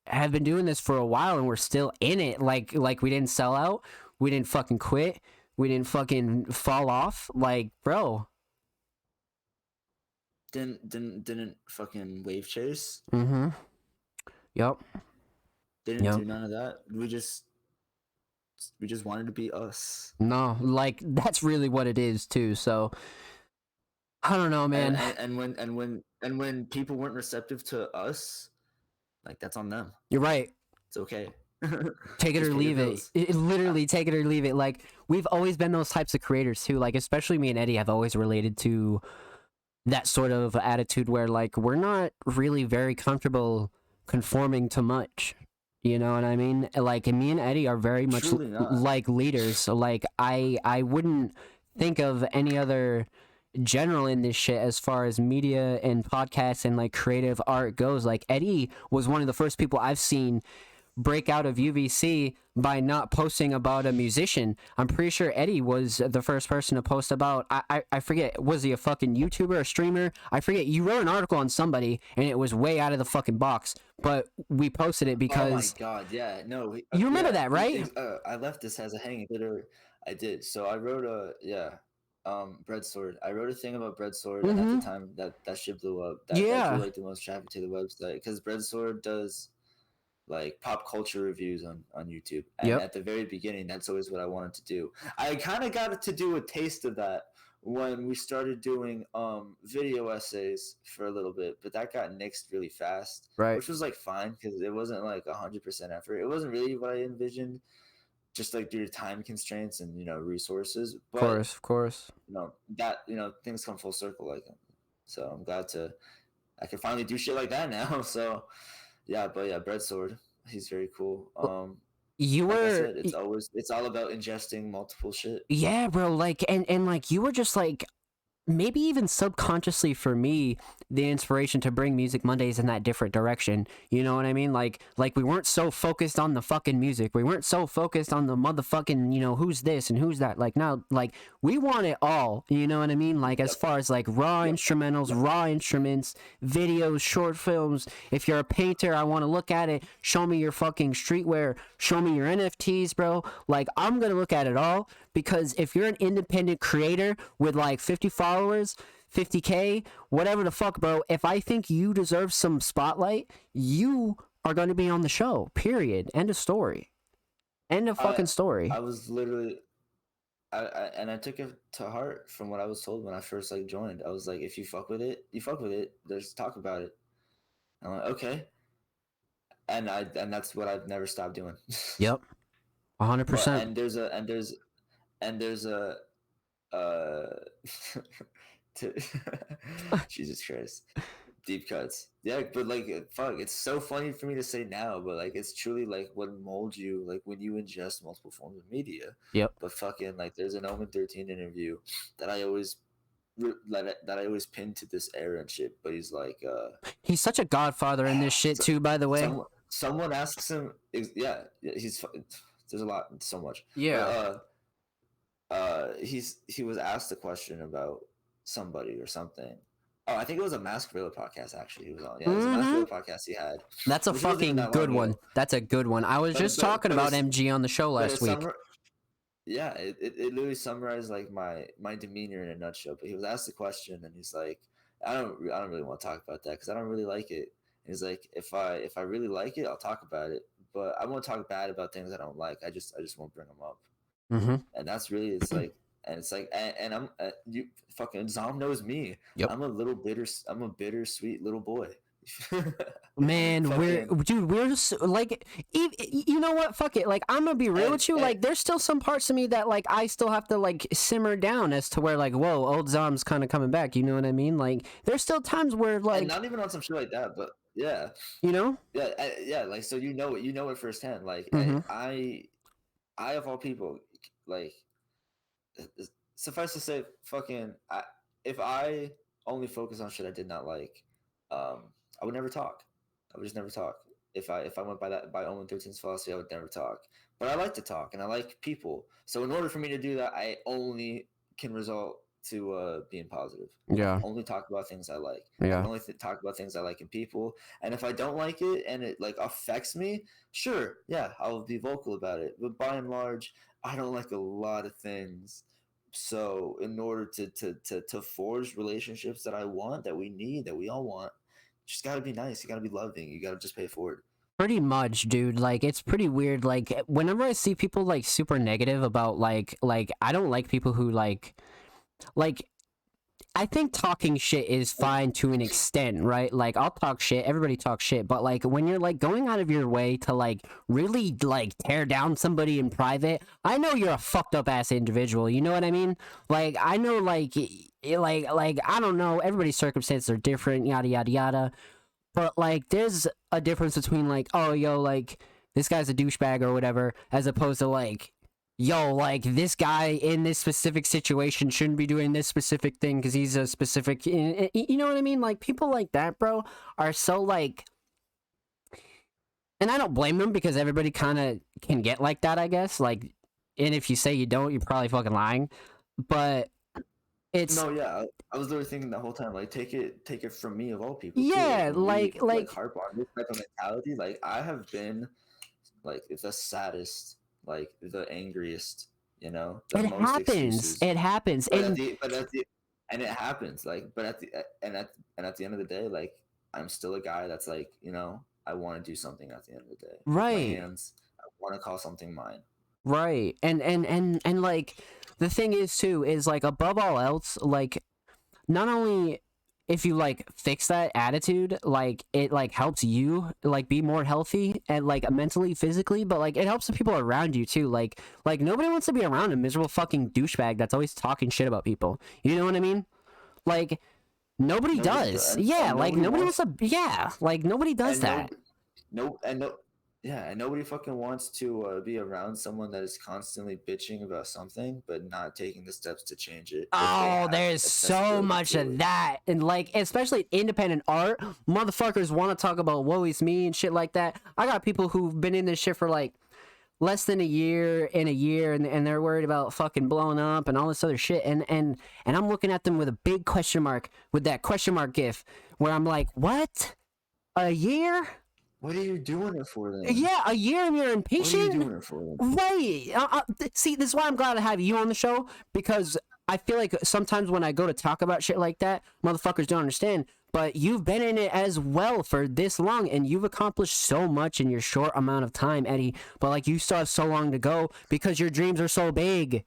have been doing this for a while and we're still in it. Like we didn't sell out, we didn't fucking quit, we didn't fucking fall off, like bro. Didn't fucking wave chase. Mm-hmm. Yep. Didn't Yep. do none of that. We just wanted to be us. No, like that's really what it is too. So I don't know, man. And when people weren't receptive to us, like that's on them. You're right. It's okay. Take it Just or pay your leave it. bills. Literally take it or leave it. Like we've always been those types of creators too. Like especially me and Eddie have always related to that sort of attitude where like we're not really very comfortable conforming to much. You know what I mean? Like me and Eddie are very much Truly not. like leaders. So like I wouldn't think of any other general in this shit as far as media and podcasts and like creative art goes. Like Eddie was one of the first people I've seen break out of UVC by not posting about a musician. I'm pretty sure Eddie was the first person to post about, I forget, was he a fucking YouTuber, a streamer? I forget. You wrote an article on somebody and it was way out of the fucking box, but we posted it because Oh my god, yeah, no, you remember yeah, that, right? I left this as a hanging literally. I did. So I wrote Bread Sword. I wrote a thing about Bread Sword, and at the Mm-hmm. time that shit blew up. That drew Yeah. like the most traffic to the website because Bread Sword does like pop culture reviews on YouTube. And Yep. at the very beginning, that's always what I wanted to do. I kind of got to do a taste of that when we started doing video essays for a little bit, but that got nixed really fast, Right. which was like fine because it wasn't like 100% effort. It wasn't really what I envisioned, just like due to time constraints and resources. Of But course, of course. that things come full circle like that. So I'm glad I can finally do shit like that now. So yeah, but yeah, Bread Sword, he's very cool. You Like I were, said, it's all about ingesting multiple shit. yeah, bro. Like, and like you were just like maybe even subconsciously for me the inspiration to bring Music Mondays in that different direction. You know what I mean? Like we weren't so focused on the fucking music, we weren't so focused on the motherfucking who's this and who's that. Like now, like we want it all, you know what I mean? Like as Yep. far as like raw Yep. instrumentals, Yep. raw instruments, videos, short films. If you're a painter, I want to look at it. Show me your fucking streetwear, show me your NFTs, bro. Like I'm gonna look at it all, because if you're an independent creator with like 50 followers, 50K, whatever the fuck, bro, if I think you deserve some spotlight, you are going to be on the show. Period. End of story. End of fucking story. I was literally, I took it to heart from what I was told when I first like joined. I was like, if you fuck with it, you fuck with it. There's talk about it. I'm like, okay, and that's what I've never stopped doing. Yep. But 100%. and there's a uh to, Jesus Christ, deep cuts. Yeah, but like fuck, it's so funny for me to say now, but like it's truly like what molds you, like when you ingest multiple forms of media. Yep. But fucking like there's an Omen 13 interview that I always pin to this era and shit, but he's like He's such a godfather in this shit too, by the way. someone asks him, yeah, he's there's a lot, so much. Yeah. But, he was asked a question about somebody or something. Oh, I think it was a Mask Gorilla podcast actually. He was on. Yeah, it was a Mask Gorilla podcast he had. That's a fucking good one. That's a good one. I was just talking about MG on the show last week. yeah, it literally summarized like my demeanor in a nutshell. But he was asked the question, and he's like, I don't really want to talk about that because I don't really like it. And he's like, if I really like it, I'll talk about it, but I won't talk bad about things I don't like. I just won't bring them up. Mm-hmm. And that's really it's like, and it's like, and I'm you fucking Zom knows me. Yep. I'm a bittersweet little boy. Man, Fucking we're like, you know what? Fuck it. Like, I'm gonna be real with you. and Like, there's still some parts of me that like I still have to like simmer down as to where like, whoa, old Zom's kind of coming back. You know what I mean? Like, there's still times where and like, not even on some shit like that, but yeah, you know. yeah, yeah. Like so, you know it firsthand. Like Mm-hmm. I of all people, like suffice to say, if I only focus on shit I did not like, I would never talk. I would just never talk. If I went by that by Owen 13's philosophy, I would never talk. But I like to talk and I like people. So in order for me to do that, I only can result to being positive. I can Yeah. only talk about things I like. I can Yeah. only talk about things I like in people. And if I don't like it and it like affects me, sure, yeah, I'll be vocal about it. But by and large, I don't like a lot of things. So in order to forge relationships that I want, that we need, that we all want, you just gotta be nice. You gotta be loving. You gotta just pay it forward. Pretty much, dude. Like, it's pretty weird. Like, whenever I see people like super negative about like I don't like people who like I think talking shit is fine to an extent, right? Like, I'll talk shit, everybody talks shit, but like when you're like going out of your way to like really like tear down somebody in private, I know you're a fucked up ass individual. You know what I mean? Like, I know like I don't know, everybody's circumstances are different, yada yada yada. But like there's a difference between like, oh yo, like this guy's a douchebag or whatever, as opposed to like, yo, like this guy in this specific situation shouldn't be doing this specific thing because he's a specific, you know what I mean? Like people like that, bro, are so like, and I don't blame them because everybody kind of can get like that, I guess. Like, and if you say you don't, you're probably fucking lying. But it's No, yeah, I was literally thinking the whole time, like, take it from me of all people too. Like yeah, when we like like harp on this type of mentality, like I have been like the saddest, like the angriest, the it most happens. excuses. It happens, But and at the and it happens, like, but at the and at the end of the day, like I'm still a guy that's like, I want to do something at the end of the day with my right. hands. I want to call something mine. Right. And like the thing is too is like above all else, like not only if you like fix that attitude, like it like helps you like be more healthy and like mentally, physically, but like it helps the people around you too. Like nobody wants to be around a miserable fucking douchebag that's always talking shit about people. You know what I mean? Like nobody Nobody does. does, Yeah, and like nobody nobody wants wants, to yeah, like nobody does and that. no, yeah, and nobody fucking wants to be around someone that is constantly bitching about something but not taking the steps to change it if they Oh, have there's so accessibility much to of it. that. And like, especially independent art, motherfuckers want to talk about woe is me and shit like that. I got people who've been in this shit for like less than a year and they're worried about fucking blowing up and all this other shit. And I'm looking at them with a big question mark with that question mark gif where I'm like, what? A year? What are you doing it for then? Yeah, a year and you're What are you impatient? doing it for then? Right. See, this is why I'm glad to have you on the show because I feel like sometimes when I go to talk about shit like that, motherfuckers don't understand. But you've been in it as well for this long, and you've accomplished so much in your short amount of time, Eddie. But like, you still have so long to go because your dreams are so big.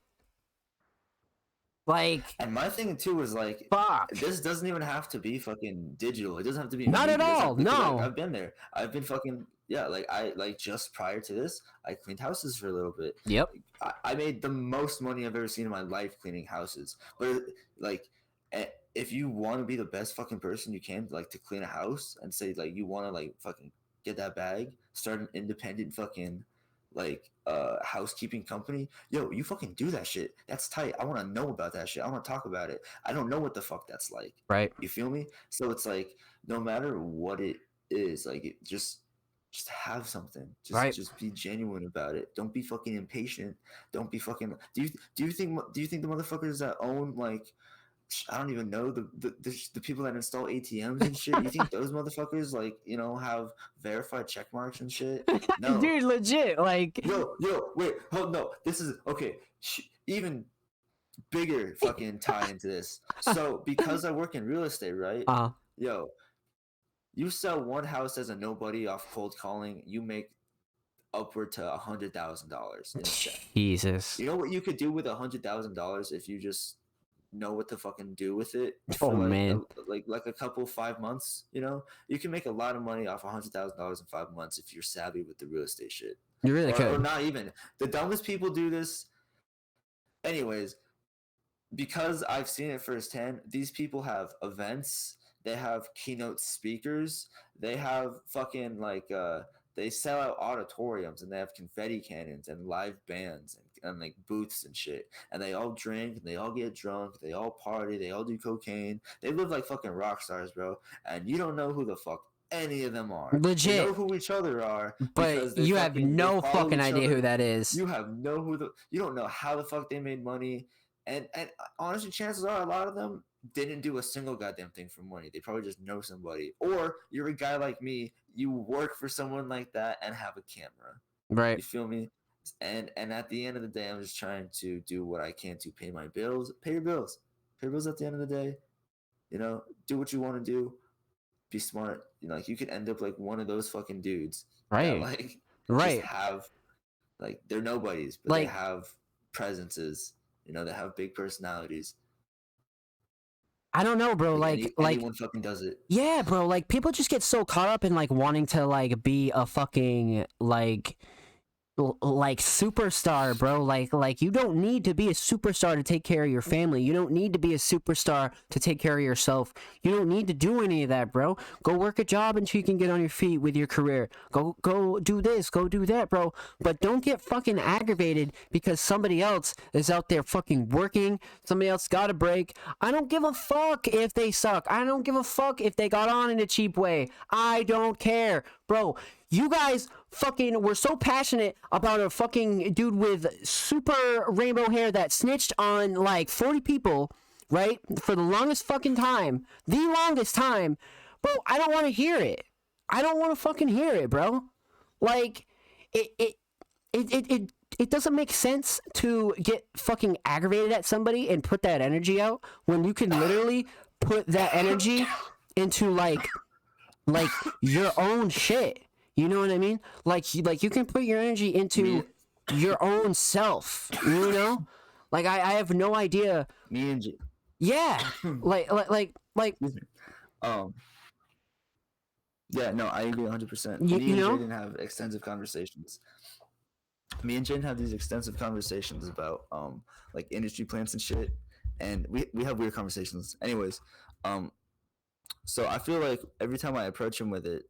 Like, And my thing too is like, fuck. this doesn't even have to be fucking digital. It doesn't have to be Not at media. It doesn't all. have, because No. I've been there. I've been fucking, yeah. Like I like just prior to this, I cleaned houses for a little bit. Yep. I made the most money I've ever seen in my life cleaning houses. But like, if you want to be the best fucking person you can, like to clean a house and say like you want to like fucking get that bag, start an independent fucking like housekeeping company, yo, you fucking do that shit. That's tight. I want to know about that shit. I want to talk about it. I don't know what the fuck that's like. Right. You feel me? So it's like no matter what it is, like just have something. Right. Just be genuine about it. Don't be fucking impatient. Don't be fucking. Do you think the motherfuckers that own like I don't even know the people that install ATMs and shit. You think those motherfuckers like have verified check marks and shit? No. Dude, legit, like Yo, wait, hold no. This is okay. Even bigger fucking tie into this. So because I work in real estate, right? Yo, you sell one house as a nobody off cold calling, you make upward to $100,000 in a check. Jesus. You know what you could do with $100,000 if you just know what to fucking do with it Oh, for man. like a couple 5 months. You can make a lot of money off $100,000 in 5 months if you're savvy with the real estate shit. You really could. Or not even. The dumbest people do this. Anyways, because I've seen it firsthand, these people have events, they have keynote speakers, they have fucking they sell out auditoriums and they have confetti cannons and live bands and like booths and shit. And they all drink and they all get drunk, they all party, they all do cocaine. They live like fucking rock stars, bro. And you don't know who the fuck any of them are. Legit. They know who each other are, but you have no fucking idea who that is. You have you don't know how the fuck they made money. And honestly, chances are a lot of them didn't do a single goddamn thing for money. They probably just know somebody. Or you're a guy like me, you work for someone like that and have a camera. Right. You feel me? And at the end of the day, I'm just trying to do what I can to pay my bills. Pay your bills. Pay your bills at the end of the day. Do what you want to do. Be smart. You could end up like one of those fucking dudes. Right. That, right. Just have they're nobodies, but they have presences. That have big personalities. I don't know, bro. Anyone fucking does it. Yeah, bro. Like people just get so caught up in wanting to be a fucking superstar, bro. Like you don't need to be a superstar to take care of your family. You don't need to be a superstar to take care of yourself. You don't need to do any of that, bro. Go work a job until you can get on your feet with your career. Go do this, go do that, bro. But don't get fucking aggravated because somebody else is out there fucking working. Somebody else got a break. I don't give a fuck if they suck. I don't give a fuck if they got on in a cheap way. I don't care, bro. You guys fucking were so passionate about a fucking dude with super rainbow hair that snitched on 40 people, right? For the longest fucking time. The longest time. Bro, I don't want to hear it. I don't want to fucking hear it, bro. It doesn't make sense to get fucking aggravated at somebody and put that energy out when you can literally put that energy into your own shit. You know what I mean? Like you can put your energy into your own self. I have no idea. Me and yeah, yeah, no, I agree 100%. Me and Jaden have extensive conversations. Me and Jaden have these extensive conversations about industry plans and shit, and we have weird conversations. Anyways, so I feel like every time I approach him with it,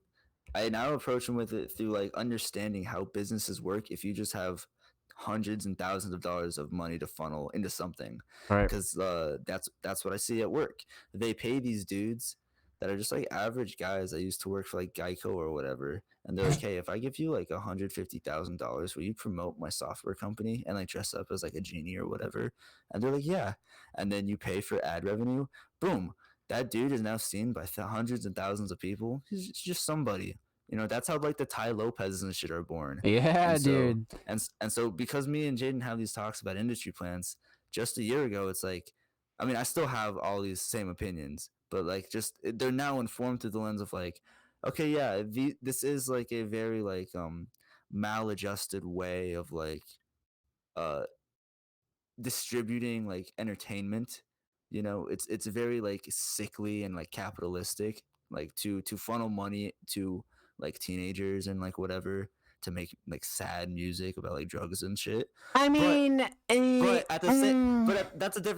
I now approach him with it through understanding how businesses work. If you just have hundreds and thousands of dollars of money to funnel into something, right? Because that's what I see at work. They pay these dudes that are just average guys that used to work for Geico or whatever, and they're like, "Hey, if I give you $150,000, will you promote my software company and dress up as a genie or whatever?" And they're like, "Yeah," and then you pay for ad revenue. Boom. That dude is now seen by hundreds and thousands of people. He's just somebody. That's how the Ty Lopez and shit are born. Yeah, dude. And so because me and Jaden have these talks about industry plans, just a year ago, it's I still have all these same opinions, but they're now informed through the lens of okay, yeah, this is a very maladjusted way of distributing entertainment. It's very sickly and capitalistic, to funnel money to teenagers and whatever to make sad music about drugs and shit. But at the same,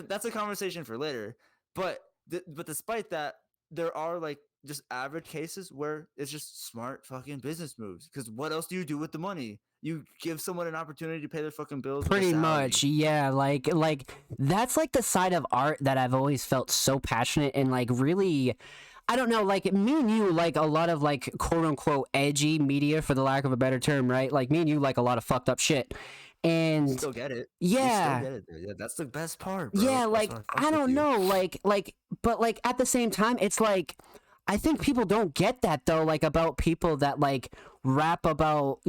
that's a conversation for later. But despite that, there are just average cases where it's just smart fucking business moves. Because what else do you do with the money? You give someone an opportunity to pay their fucking bills. Pretty much, yeah. That's the side of art that I've always felt so passionate and really, I don't know, me and you a lot of quote unquote edgy media, for the lack of a better term, right? Me and you a lot of fucked up shit. And Still get it. You still yeah, get it, though. Yeah, that's the best part, bro. yeah, That's like why I fuck I with don't you. know, but like at the same time, it's like I think people don't get that though, like about people that like rap about,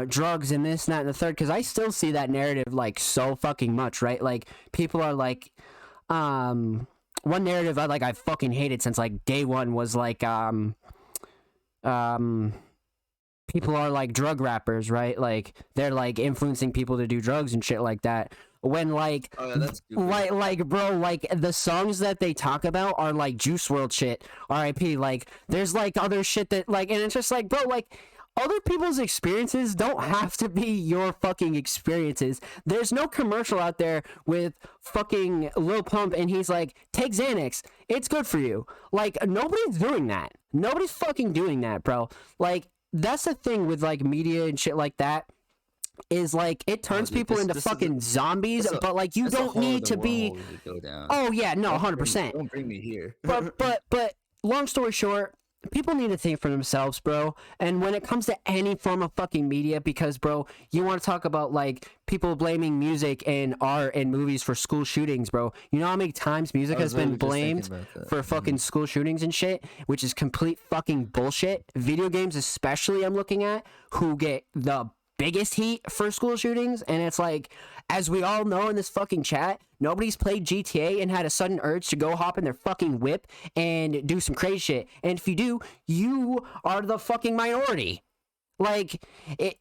drugs and this and that and the third, because I still see that narrative like so fucking much, right? Like people are like, one narrative I fucking hated since like day one was like um people are like drug rappers, right? Like they're like influencing people to do drugs and shit like that. When like Oh yeah, that's stupid. bro, like the songs that they talk about are like Juice World shit. R.I.P. Like there's like other shit that like, and it's just like, bro, like other people's experiences don't have to be your fucking experiences. There's no commercial out there with fucking Lil Pump and he's like, take Xanax. It's good for you. Like nobody's doing that. Nobody's fucking doing that, bro. Like that's the thing with like media and shit like that is like it Oh, turns dude, people into this is fucking zombies, that's a but like you that's a don't whole need other to be. wormhole we could go down. Oh yeah, no, 100%. Don't bring me here. But long story short, people need to think for themselves, bro. And when it comes to any form of fucking media, because bro, you want to talk about like people blaming music and art and movies for school shootings, bro. You know how many times music I has was been literally just thinking blamed about that. for fucking school shootings and shit, which is complete fucking bullshit. Video games especially I'm looking at who get the biggest heat for school shootings, and it's like, as we all know in this fucking chat, nobody's played GTA and had a sudden urge to go hop in their fucking whip and do some crazy shit. And if you do, you are the fucking minority. Like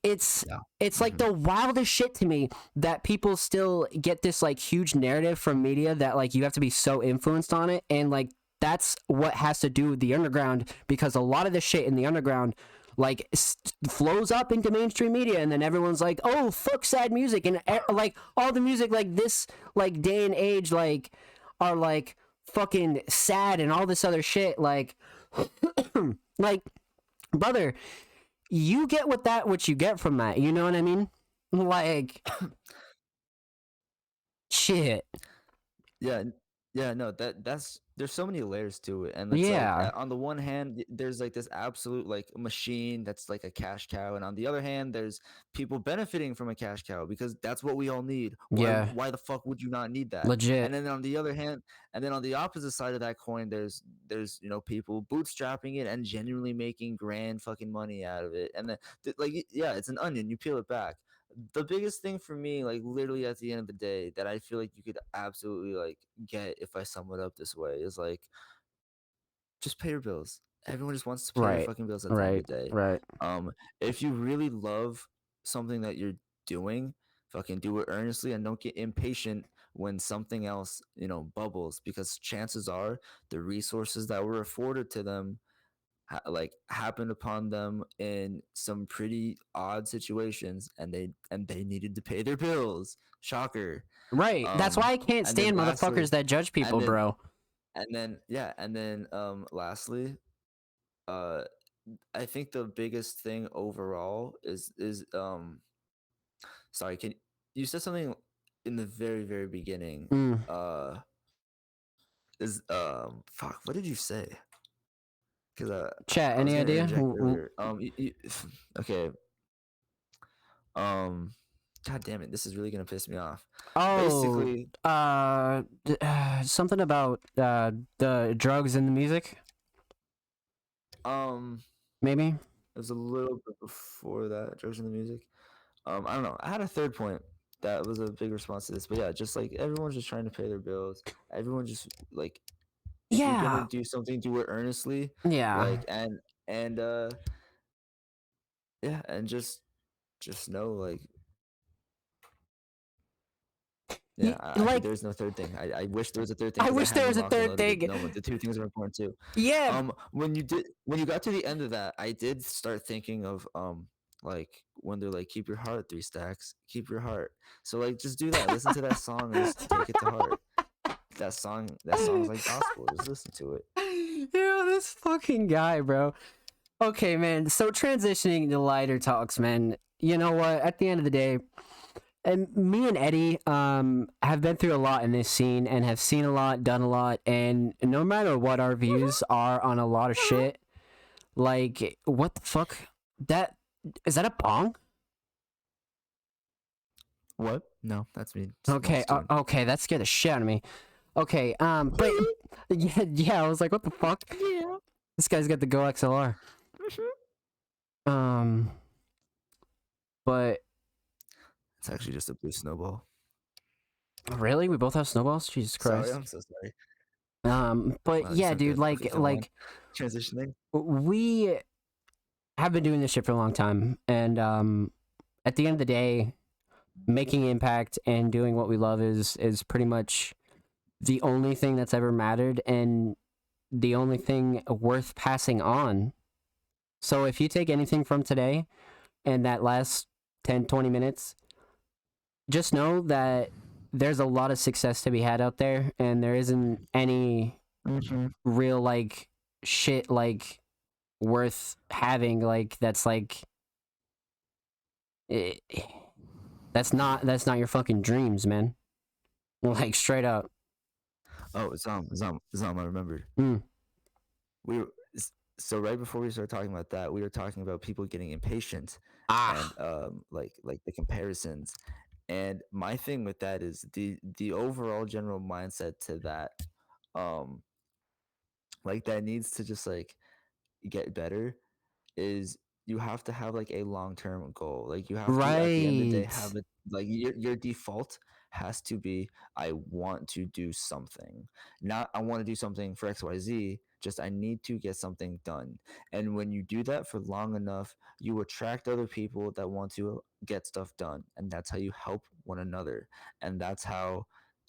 it's Yeah. it's like the wildest shit to me that people still get this like huge narrative from media that like you have to be so influenced on it, and like that's what has to do with the underground, because a lot of the shit in the underground like flows up into mainstream media, and then everyone's like, oh fuck sad music, and like all the music like this like day and age like are like fucking sad and all this other shit, like like brother, you get what you get from that, you know what I mean? Like shit. Yeah, yeah, no, that's there's so many layers to it, and it's like Yeah, on the one hand, there's like this absolute like machine that's like a cash cow, and on the other hand, there's people benefiting from a cash cow because that's what we all need. Why yeah, why the fuck would you not need that? And legit. then on the other hand, and then on the opposite side of that coin, there's people bootstrapping it and genuinely making grand fucking money out of it, and then yeah, it's an onion. You peel it back. The biggest thing for me, like literally at the end of the day, that I feel like you could absolutely like get if I sum it up this way is like just pay your bills. Everyone just wants to pay their Right, fucking bills at the end of right, the day. right. If you really love something that you're doing, fucking do it earnestly and don't get impatient when something else, bubbles, because chances are the resources that were afforded to them happened upon them in some pretty odd situations, and they needed to pay their bills. Shocker. Right. That's why I can't And then stand lastly, motherfuckers that judge and people, then bro. lastly, uh I think the biggest thing overall is sorry, can you said something in the very, very beginning. Mm. Is fuck, what did you say? Because Chat, I was any gonna idea? interject earlier. Okay. God damn it, this is really gonna piss me off. Oh, Basically, something about the drugs and the music, um, maybe. it was a little bit before that, drugs and the music. I don't know. I had a third point that was a big response to this, but yeah, just like everyone's just trying to pay their bills. Everyone just like, if you're gonna Yeah, do something, do it earnestly. yeah. Like and yeah, and just know like yeah, Like there's no third thing. I wish there was a third thing I because I wish had there one was a locked and third loaded, but thing. no, the two things are important too. Yeah, When you got to the end of that, I did start thinking of like when they're like, keep your heart, three stacks, keep your heart. So like just do that. Listen to that song and just take it to heart. That song's like gospel. Just listen to it. yo, this fucking guy, bro. Okay, man. So transitioning to lighter talks, man. You know what? At the end of the day, and me and Eddie have been through a lot in this scene and have seen a lot, done a lot, and no matter what our views are on a lot of shit, like what the fuck? That is that a bong? What? No, that's me. Small Okay, student. okay, that scared the shit out of me. Okay, but yeah, I was like, what the fuck? Yeah. This guy's got the Go XLR. But It's actually just a blue snowball. really, we both have snowballs. Jesus Sorry, Christ. I'm so sorry. But Wow, you're yeah, so dude, good. Okay, go on. Transitioning. we have been doing this shit for a long time, and at the end of the day, making impact and doing what we love is pretty much the only thing that's ever mattered and the only thing worth passing on. So if you take anything from today and that last 10, 20 minutes, just know that there's a lot of success to be had out there, and there isn't any real like shit like worth having like that's like eh, that's not your fucking dreams, man. Like straight up. Oh, Zom, I remembered. Mm. We were, so right before we started talking about that, we were talking about people getting impatient and Ah. like the comparisons. And my thing with that is the overall general mindset to that, um, like that needs to just like get better is you have to have like a long-term goal. Like you have to at the end of the day Right. have it like your default has to be I want to do something. Not I want to do something for XYZ, just I need to get something done. And when you do that for long enough, you attract other people that want to get stuff done. And that's how you help one another. And that's how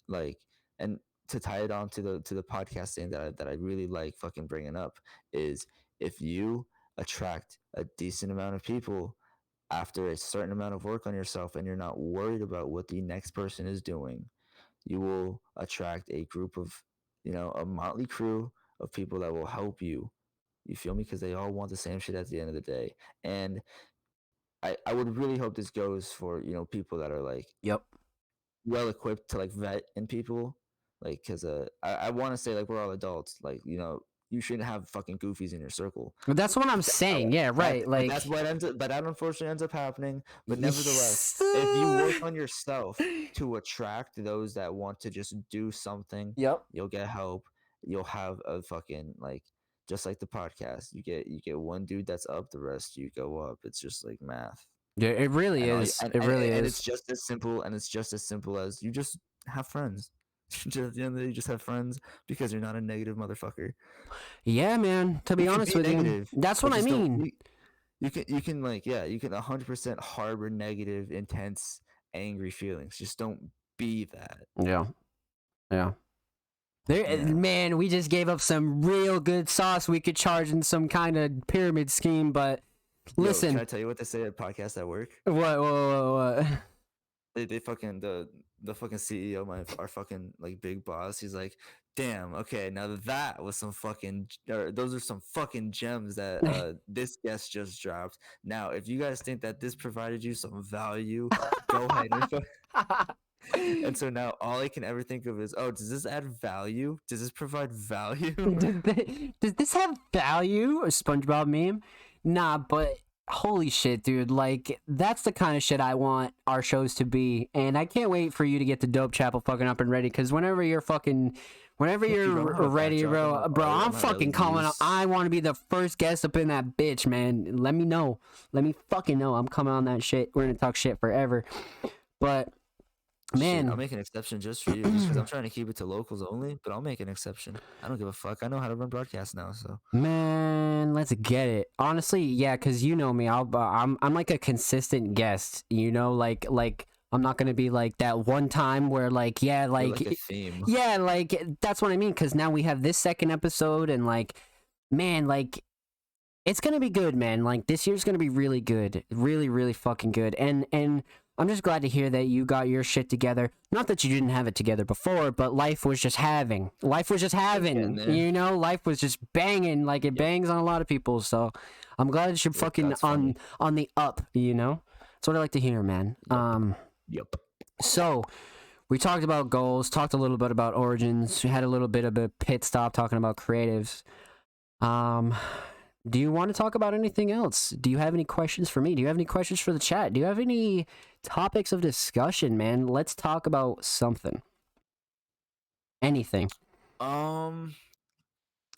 like and to tie it on to the podcast thing that I really like fucking bringing up is if you attract a decent amount of people after a certain amount of work on yourself and you're not worried about what the next person is doing, you will attract a group of, a motley crew of people that will help you. You feel me? Because they all want the same shit at the end of the day. And I would really hope this goes for, people that are like Yep. well equipped to like vet in people. Like, because I want to say like we're all adults. Like, you shouldn't have fucking goofies in your circle. But that's what I'm But saying. Yeah, right. but Like that's what ends up. But that unfortunately ends up happening. But nevertheless, if you work on yourself to attract those that want to just do something, Yep. you'll get help. You'll have a fucking like just like the podcast. You get one dude that's up, the rest you go up. It's just like math. Yeah, it really And all is. It really and is. it's just as simple and it's just as simple as you just have friends. Just at the end of the day, you just have friends because you're not a negative motherfucker. Yeah, man. To be You can honest be with you, negative, that's what but I just don't. mean. You can like you can 100% harbor negative, intense, angry feelings. Just don't be that. Yeah. Yeah. There, Yeah. man, we just gave up some real good sauce we could charge in some kind of pyramid scheme, but Yo, listen. can I tell you what they say at podcasts at work? What? They fucking the fucking CEO, our fucking like big boss. He's like, damn, okay, now that was some fucking, or those are some fucking gems that this guest just dropped. Now, if you guys think that this provided you some value, go ahead and so now all I can ever think of is, oh, does this add value? Does this provide value? Does this have value? A SpongeBob meme? Nah, but holy shit, dude. Like, that's the kind of shit I want our shows to be. And I can't wait for you to get the Dope Chapel fucking up and ready. Because whenever you're ready, bro, I'm fucking calling out. I want to be the first guest up in that bitch, man. Let me know. Let me fucking know. I'm coming on that shit. We're going to talk shit forever. But man, I'll make an exception just for you, just because I'm trying to keep it to locals only. But I'll make an exception. I don't give a fuck. I know how to run broadcasts now, so man, let's get it. Honestly, yeah, because you know me, I'm like a consistent guest. Like I'm not gonna be like that one time where like you're like a theme. yeah, like that's what I mean. Because now we have this second episode, and like, man, like it's gonna be good, man. Like this year's gonna be really good, really, really fucking good. And I'm just glad to hear that you got your shit together. Not that you didn't have it together before, but life was just having. Life was just having. Life was just banging like it bangs on a lot of people. So I'm glad that you're fucking on the up. That's what I like to hear, man. Yep. So we talked about goals, talked a little bit about origins. We had a little bit of a pit stop talking about creatives. Do you want to talk about anything else? Do you have any questions for me? Do you have any questions for the chat? Do you have any topics of discussion, man? Let's talk about something. Anything. Um,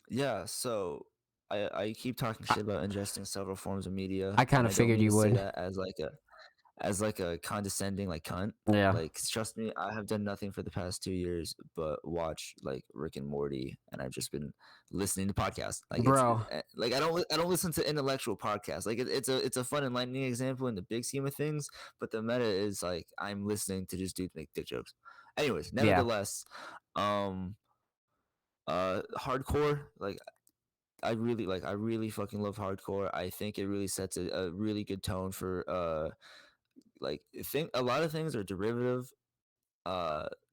yeah. So I keep talking shit about ingesting several forms of media, I kind and of I don't figured mean you to say would. that as like a condescending like cunt. Yeah. Like trust me, I have done nothing for the past 2 years but watch like Rick and Morty, and I've just been listening to podcasts. Like Bro. like I don't listen to intellectual podcasts. Like it's a fun enlightening example in the big scheme of things, but the meta is like I'm listening to just dudes make dick jokes. Anyways, Yeah. nevertheless, um, hardcore like I really fucking love hardcore. I think it really sets a really good tone for like think a lot of things are derivative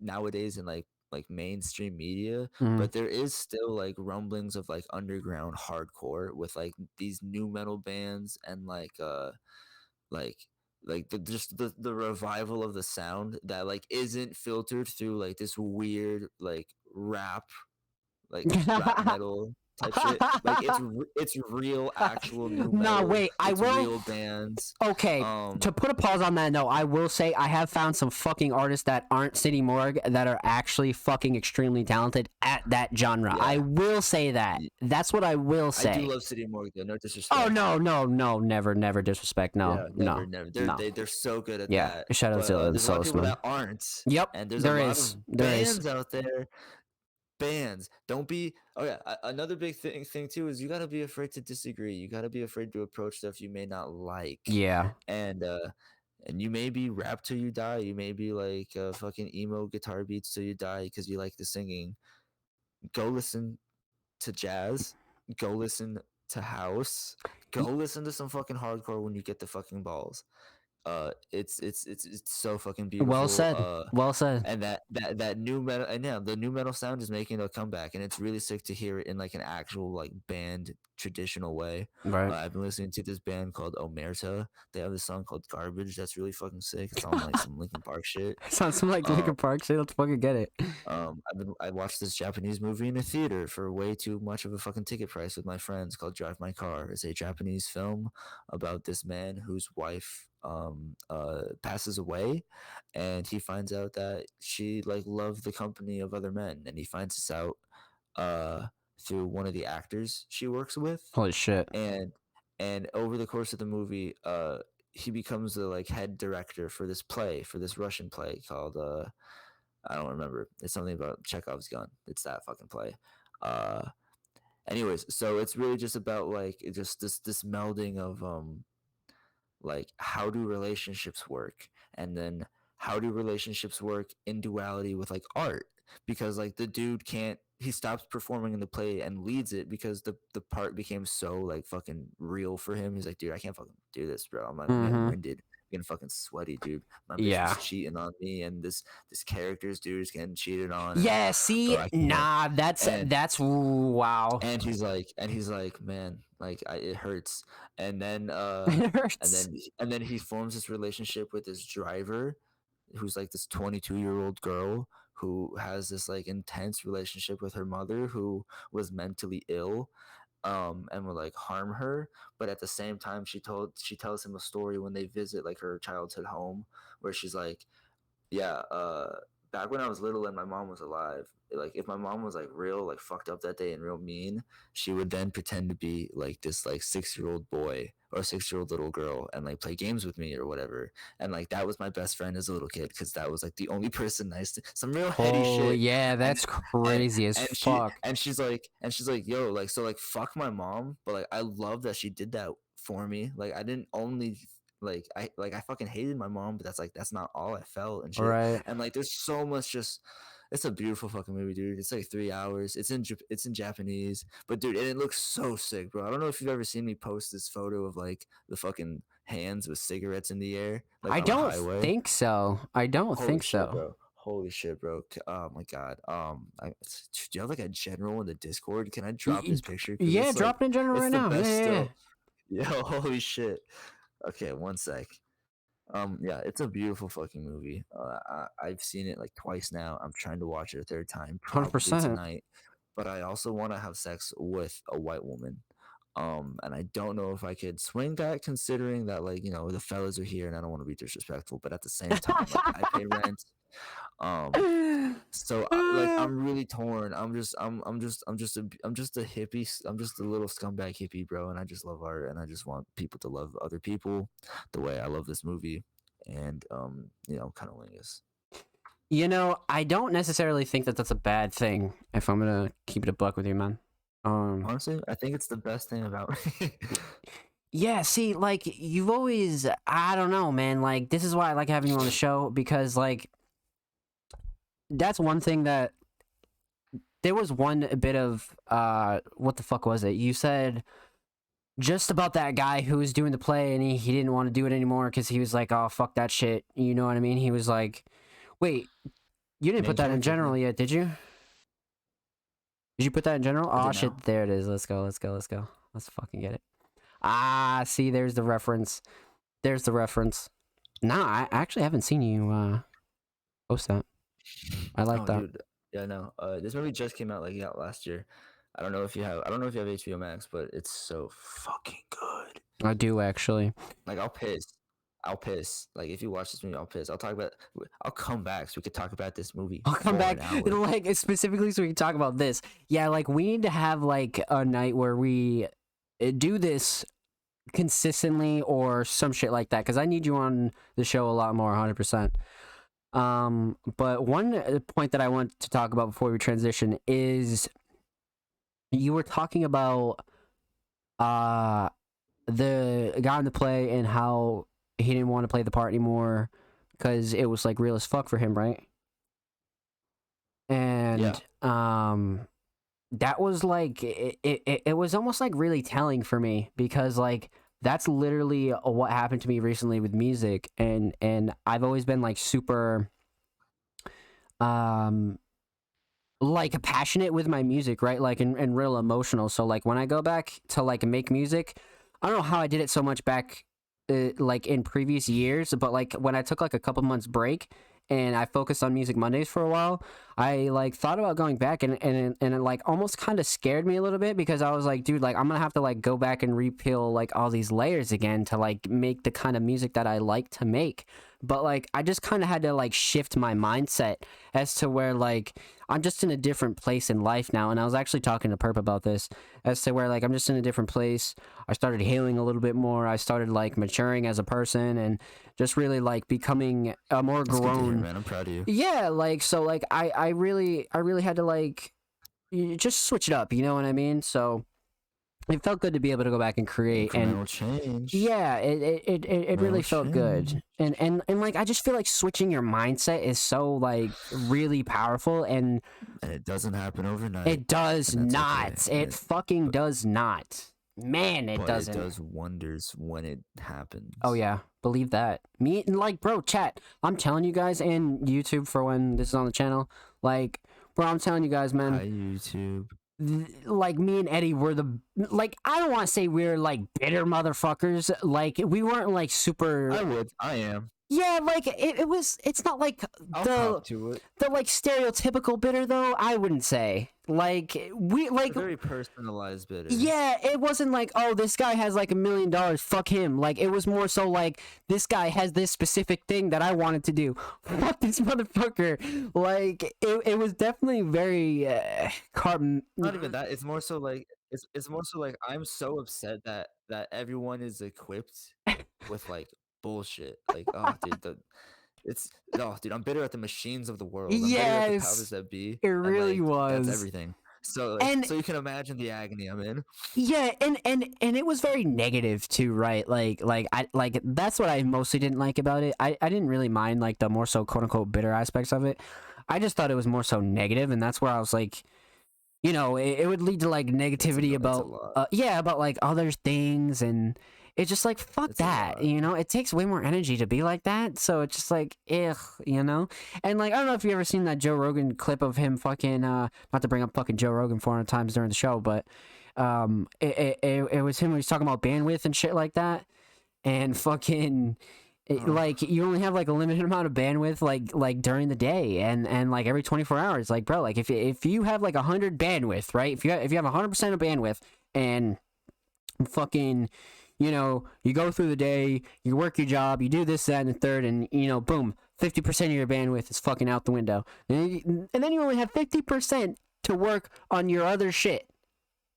nowadays in like mainstream media, Mm. but there is still like rumblings of like underground hardcore with like these new metal bands and like the revival of the sound that like isn't filtered through like this weird rap metal type shit. Like it's real actual new Nah, metal. wait. I It's will. real bands. Okay, to put a pause on that note, I will say I have found some fucking artists that aren't City Morgue that are actually fucking extremely talented at that genre. I Yeah, will say that. That's what I will I do say. love City Morgue though. No Oh disrespect. no, no, no, never, never disrespect. No, Yeah, no, never. no. They're so good at Yeah, that. shout out But to there's a lot Solo of people Smoke. that aren't, Yep, and there's a there lot is, of there is. bands out there. Bands, don't be. Oh yeah, another big thing too is you gotta be afraid to disagree. You gotta be afraid to approach stuff you may not like, Yeah, and you may be rap till you die. You may be like fucking emo guitar beats till you die because you like the singing. Go listen to jazz. Go listen to house. Go Y- listen to some fucking hardcore when you get the fucking balls. It's so fucking well beautiful. said, well said. And that new metal, and yeah, the new metal sound is making a comeback, and it's really sick to hear it in like an actual like band traditional way. Right. I've been listening to this band called Omerta. They have this song called Garbage that's really fucking sick. It's on like some Linkin Park shit. Sounds like Um, Linkin Park shit. Let's fucking get it. I watched this Japanese movie in a theater for way too much of a fucking ticket price with my friends called Drive My Car. It's a Japanese film about this man whose wife passes away, and he finds out that she like loved the company of other men, and he finds this out uh through one of the actors she works with, Holy shit. and over the course of the movie he becomes the like head director for this play, for this Russian play called I don't remember. It's something about Chekhov's gun. It's that fucking play. Uh, anyways, so it's really just about like just this melding of like how do relationships work, and then how do relationships work in duality with like art, because like the dude can't, he stops performing in the play and leads it because the part became so like fucking real for him. He's like, dude, I can't fucking do this, bro. I'm getting Mm-hmm. winded, I'm getting fucking sweaty, dude. My bitch was Yeah. cheating on me, and this character's dude is getting cheated on, and Yeah. bro, See, I can't. nah, and that's wow. and he's like, man, like it hurts. And then It hurts. and then he forms this relationship with this driver who's like this 22-year-old girl who has this like intense relationship with her mother who was mentally ill, and would like harm her. But at the same time, she tells him a story when they visit like her childhood home, where she's like, yeah, back when I was little and my mom was alive, like if my mom was like real like fucked up that day and real mean, she would then pretend to be like this like 6-year-old boy or 6-year-old little girl and like play games with me or whatever. And like that was my best friend as a little kid because that was like the only person nice to, some real heady Holy, shit. yeah, And that's crazy as fuck. and she's like, yo, like so like fuck my mom, but like I love that she did that for me. Like I didn't only I fucking hated my mom, but that's not all I felt and shit. Right. And like there's so much just, it's a beautiful fucking movie, dude. It's like 3 hours. It's in Japanese, but dude, and it looks so sick, bro. I don't know if you've ever seen me post this photo of like the fucking hands with cigarettes in the air, like I on a don't highway. think so. I don't Holy think shit, so. bro. Holy shit, bro. Oh my god. Do you have like a general in the Discord? Can I drop Y- this picture? Because yeah, it's like drop it in general it's right the now. Yeah, best yeah, yeah. still. Yo, holy shit. Okay, one sec. Yeah, it's a beautiful fucking movie. I've seen it like twice now. I'm trying to watch it a third time, probably 100%. tonight. But I also want to have sex with a white woman. And I don't know if I could swing that, considering that, like, you know, the fellas are here and I don't want to be disrespectful, but at the same time, like, I pay rent. So like, I'm really torn. I'm just a hippie. I'm just a little scumbag hippie, bro, and I just love art, and I just want people to love other people the way I love this movie, and you know, kind of lingus. You know, I don't necessarily think that that's a bad thing. If I'm gonna keep it a buck with you, man. Honestly, I think it's the best thing about me. Yeah, see, like, you've always, I don't know, man. Like, this is why I like having you on the show, because, like, that's one thing that there was one bit of, what the fuck was it? You said just about that guy who was doing the play and he didn't want to do it anymore because he was like, oh, fuck that shit. You know what I mean? He was like, wait, you didn't Name put that in check, general yet, did you? Did you put that in general? I Oh, did shit, now. there it is. Let's go. Let's fucking get it. Ah, see, there's the reference. There's the reference. Nah, I actually haven't seen you post that. I like Oh, that. dude, yeah, no. This movie just came out like, yeah, last year. I don't know if you have. I don't know if you have HBO Max, but it's so fucking good. I do actually. Like, I'll piss. I'll piss. Like, if you watch this movie, I'll piss. I'll talk about. I'll come back so we could talk about this movie I'll come for back, an hour. like, specifically so we can talk about this. Yeah, like, we need to have, like, a night where we do this consistently or some shit like that, because I need you on the show a lot more, 100%. But one point that I want to talk about before we transition is you were talking about the guy in the play and how he didn't want to play the part anymore because it was like real as fuck for him, right? And that was like it was almost like really telling for me, because like that's literally what happened to me recently with music, and I've always been like super like passionate with my music, right? Like, and real emotional. So like when I go back to like make music, I don't know how I did it so much back like in previous years, but like when I took like a couple months break and I focused on Music Mondays for a while, I like thought about going back, and it like almost kind of scared me a little bit, because I was like, dude, like I'm gonna have to like go back and repeel like all these layers again to like make the kind of music that I like to make. But like I just kind of had to like shift my mindset as to where like I'm just in a different place in life now. And I was actually talking to Perp about this, as to where like I'm just in a different place. I started healing a little bit more. I started like maturing as a person and just really like becoming a more That's good to hear, grown. man. I'm proud of you. Yeah, like so like I really had to like just switch it up, you know what I mean? So it felt good to be able to go back and create, and Incremental change. yeah, it really felt good. And like I just feel like switching your mindset is so like really powerful, and it doesn't happen overnight. it does and that's not. okay. It fucking does not. Man, it But doesn't. it does wonders when it happens. Oh yeah, believe that. Me and like, bro, chat. I'm telling you guys, and YouTube for when this is on the channel. Like, bro, I'm telling you guys, man. Hi, YouTube. Like me and Eddie were the like, I don't want to say we're like bitter motherfuckers. Like we weren't like super. I am. Yeah, like it's not like I'll the cop to it. the like stereotypical bitter though. I wouldn't say like we like It's a very personalized bitter. yeah, it wasn't like, oh, this guy has like $1 million, fuck him. Like it was more so like, this guy has this specific thing that I wanted to do, fuck this motherfucker. Like it was definitely very Not even that. It's more so like it's more so like I'm so upset that everyone is equipped with like bullshit. Like, oh dude, dude, I'm bitter at the machines of the world. I'm bitter at the Yes, powers that be. it And really like was. that's everything. So And so you can imagine the agony I'm in. yeah, and it was very negative too, right? Like I like that's what I mostly didn't like about it. I didn't really mind like the more so quote unquote bitter aspects of it. I just thought it was more so negative, and that's where I was like, you know, it would lead to like negativity It's a about lot. yeah, about like other things, and it's just like fuck It's a that, lot. you know. It takes way more energy to be like that, so it's just like ugh, you know. And like I don't know if you ever seen that Joe Rogan clip of him fucking not to bring up fucking Joe Rogan 400 times during the show, but it was him when he was talking about bandwidth and shit like that, and fucking like you only have like a limited amount of bandwidth like during the day, and like every 24 hours, like bro, like if you have like 100 bandwidth, right, if you have 100% of bandwidth, and fucking, you go through the day, you work your job, you do this, that, and the third, and boom, 50% of your bandwidth is fucking out the window, and then you only have 50% to work on your other shit.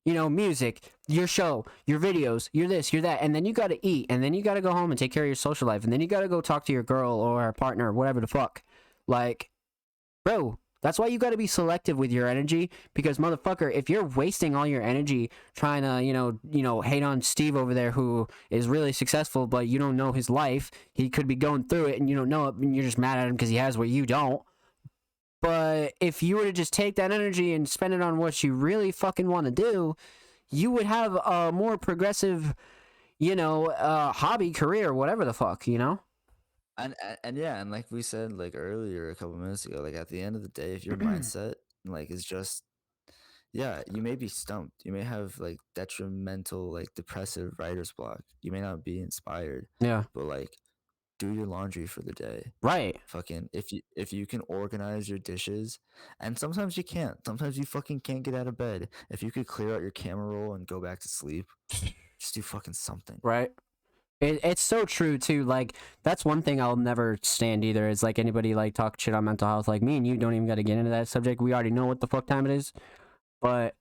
Music, your show, your videos, your this, your that, and then you gotta eat, and then you gotta go home and take care of your social life, and then you gotta go talk to your girl or partner or whatever the fuck. Like, bro, that's why you gotta be selective with your energy, because motherfucker, if you're wasting all your energy trying to, hate on Steve over there who is really successful, but you don't know his life, he could be going through it and you don't know it, and you're just mad at him because he has what you don't. But if you were to just take that energy and spend it on what you really fucking want to do, you would have a more progressive, hobby, career, whatever the fuck, And yeah, and like we said like earlier a couple minutes ago, like at the end of the day, if your mindset like is just, yeah, you may be stumped. You may have like detrimental, like depressive writer's block. You may not be inspired, Yeah. but like do your laundry for the day. Right. Fucking if you can organize your dishes, and sometimes you can't. Sometimes you fucking can't get out of bed. If you could clear out your camera roll and go back to sleep, just do fucking something. Right. It's so true too. Like, that's one thing I'll never stand either, is like anybody like talk shit on mental health. Like, me and you don't even got to get into that subject. We already know what the fuck time it is. But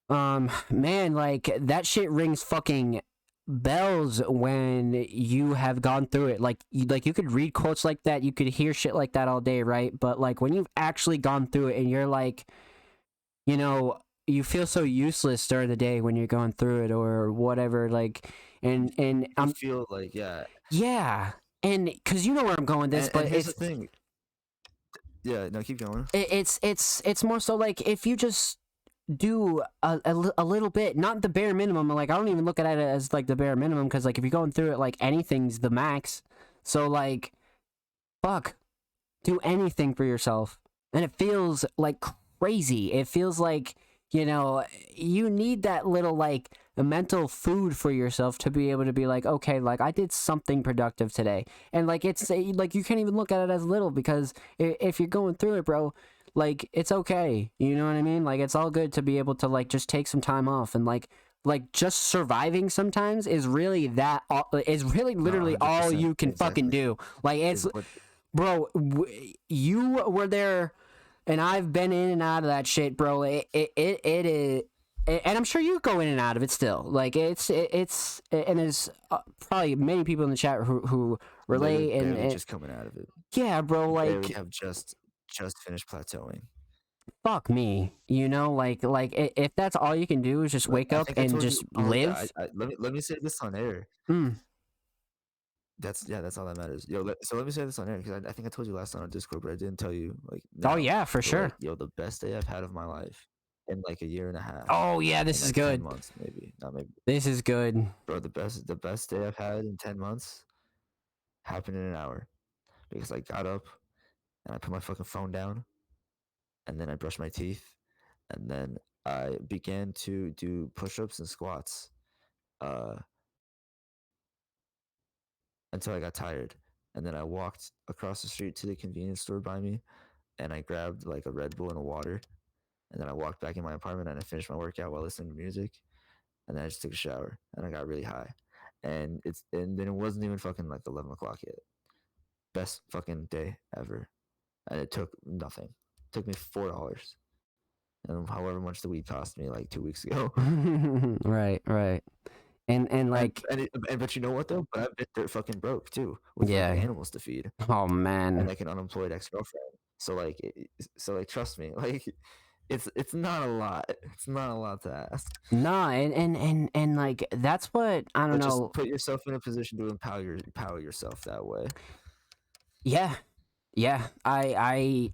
man, like, that shit rings fucking bells when you have gone through it. Like, you could read quotes like that, you could hear shit like that all day, right? But like, when you've actually gone through it and you're like, you feel so useless during the day when you're going through it or whatever, like, and I feel like, yeah, and because you know where I'm going with this, but and here's it's the thing. Yeah, no, keep going. it's more so like, if you just do a little bit, not the bare minimum. Like, I don't even look at it as like the bare minimum, because like, if you're going through it, like, anything's the max. So like, fuck, do anything for yourself, and it feels like crazy. It feels like, you need that little, like, mental food for yourself to be able to be like, okay, like, I did something productive today. And like, it's like, you can't even look at it as little, because if you're going through it, bro, like, it's okay, you know what I mean? Like, it's all good to be able to like just take some time off, and like just surviving sometimes is really is really No, literally all 100%, you can fucking exactly. do. Like, it's, Is what bro, you were there, and I've been in and out of that shit, bro. It is, and I'm sure you go in and out of it still. Like, and there's probably many people in the chat who literally relate, and barely just coming out of it. yeah, bro, Barely like, have just finished plateauing. fuck me, if that's all you can do is just Like, wake I up think I and told you. just Oh yeah, live. let me say this on air. Mm. That's all that matters. Yo, so let me say this on air, because I think I told you last time on Discord, but I didn't tell you like Oh now. yeah, for But like, sure. yo, the best day I've had of my life in like a year and a half, Oh yeah, in this is like 10 good. months, maybe not maybe. This is good. Bro, the best day I've had in 10 months happened in an hour, because I got up and I put my fucking phone down, and then I brushed my teeth, and then I began to do push-ups and squats. Uh, until I got tired. And then I walked across the street to the convenience store by me, and I grabbed like a Red Bull and a water. And then I walked back in my apartment and I finished my workout while listening to music. And then I just took a shower and I got really high. And then it wasn't even fucking like 11 o'clock yet. Best fucking day ever. And it took nothing. It took me $4. And however much the weed cost me like 2 weeks ago. Right, right. And like, But you know what though? But I've been dirt fucking broke too, with like yeah. animals to feed Oh and man. like an unemployed ex girlfriend. So like trust me, like it's not a lot. It's not a lot to ask. Nah, and like, that's what, I don't But just know. put yourself in a position to empower yourself that way. Yeah. Yeah. I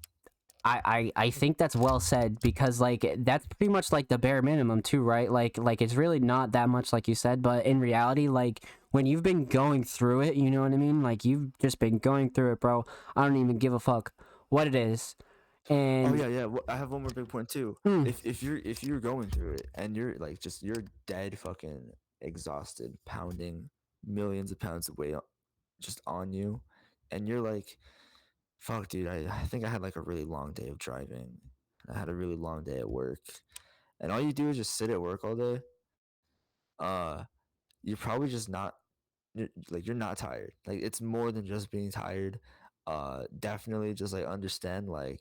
think that's well said, because like, that's pretty much like the bare minimum too, right? Like it's really not that much, like you said, but in reality, like, when you've been going through it, you know what I mean? Like, you've just been going through it, bro. I don't even give a fuck what it is. Oh And yeah, yeah. Well, I have one more big point too. mm, If you're going through it and you're like you're dead fucking exhausted, pounding millions of pounds of weight just on you, and you're like, fuck, dude, I think I had like a really long day of driving. I had a really long day at work. And all you do is just sit at work all day. you're probably just not you're not tired. Like it's more than just being tired. Definitely just like understand like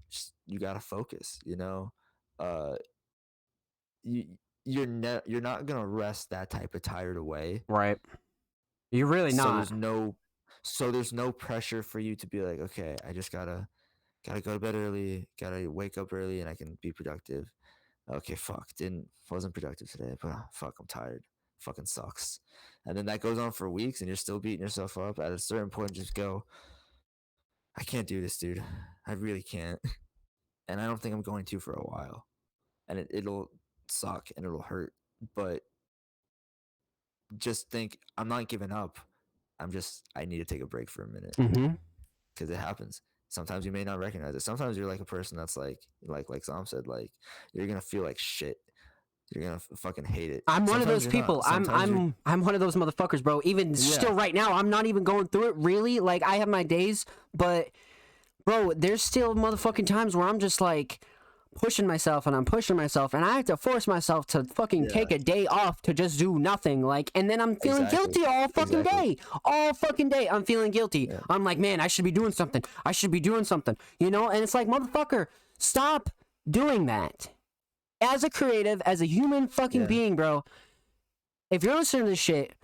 just, you gotta focus. You know, uh, you you're not gonna rest that type of tired away. Right. You're really So not. there's no pressure for you to be like, okay, I just gotta go to bed early, gotta wake up early, and I can be productive. Okay, fuck, didn't wasn't productive today, but fuck, I'm tired. Fucking sucks. And then that goes on for weeks, and you're still beating yourself up. At a certain point, just go, I can't do this, dude. I really can't, and I don't think I'm going to for a while. And it'll suck and it'll hurt, but just think, I'm not giving up. I need to take a break for a minute Mm-hmm. because it happens. Sometimes you may not recognize it. Sometimes you're like a person that's like Zom said, like you're gonna feel like shit. You're gonna fucking hate it. I'm one of Sometimes those you're people. not. Sometimes you're I'm one of those motherfuckers, bro. Even yeah, still right now, I'm not even going through it really. Like I have my days, but bro, there's still motherfucking times where I'm just like pushing myself and I'm pushing myself and I have to force myself to fucking yeah, take a day off to just do nothing. Like, and then I'm feeling exactly, guilty all fucking exactly. day. All fucking day. I'm feeling guilty. Yeah, I'm like, man, I should be doing something. I should be doing something, you know? And it's like, motherfucker, stop doing that. As a creative, as a human fucking yeah. being, bro, if you're listening to this shit,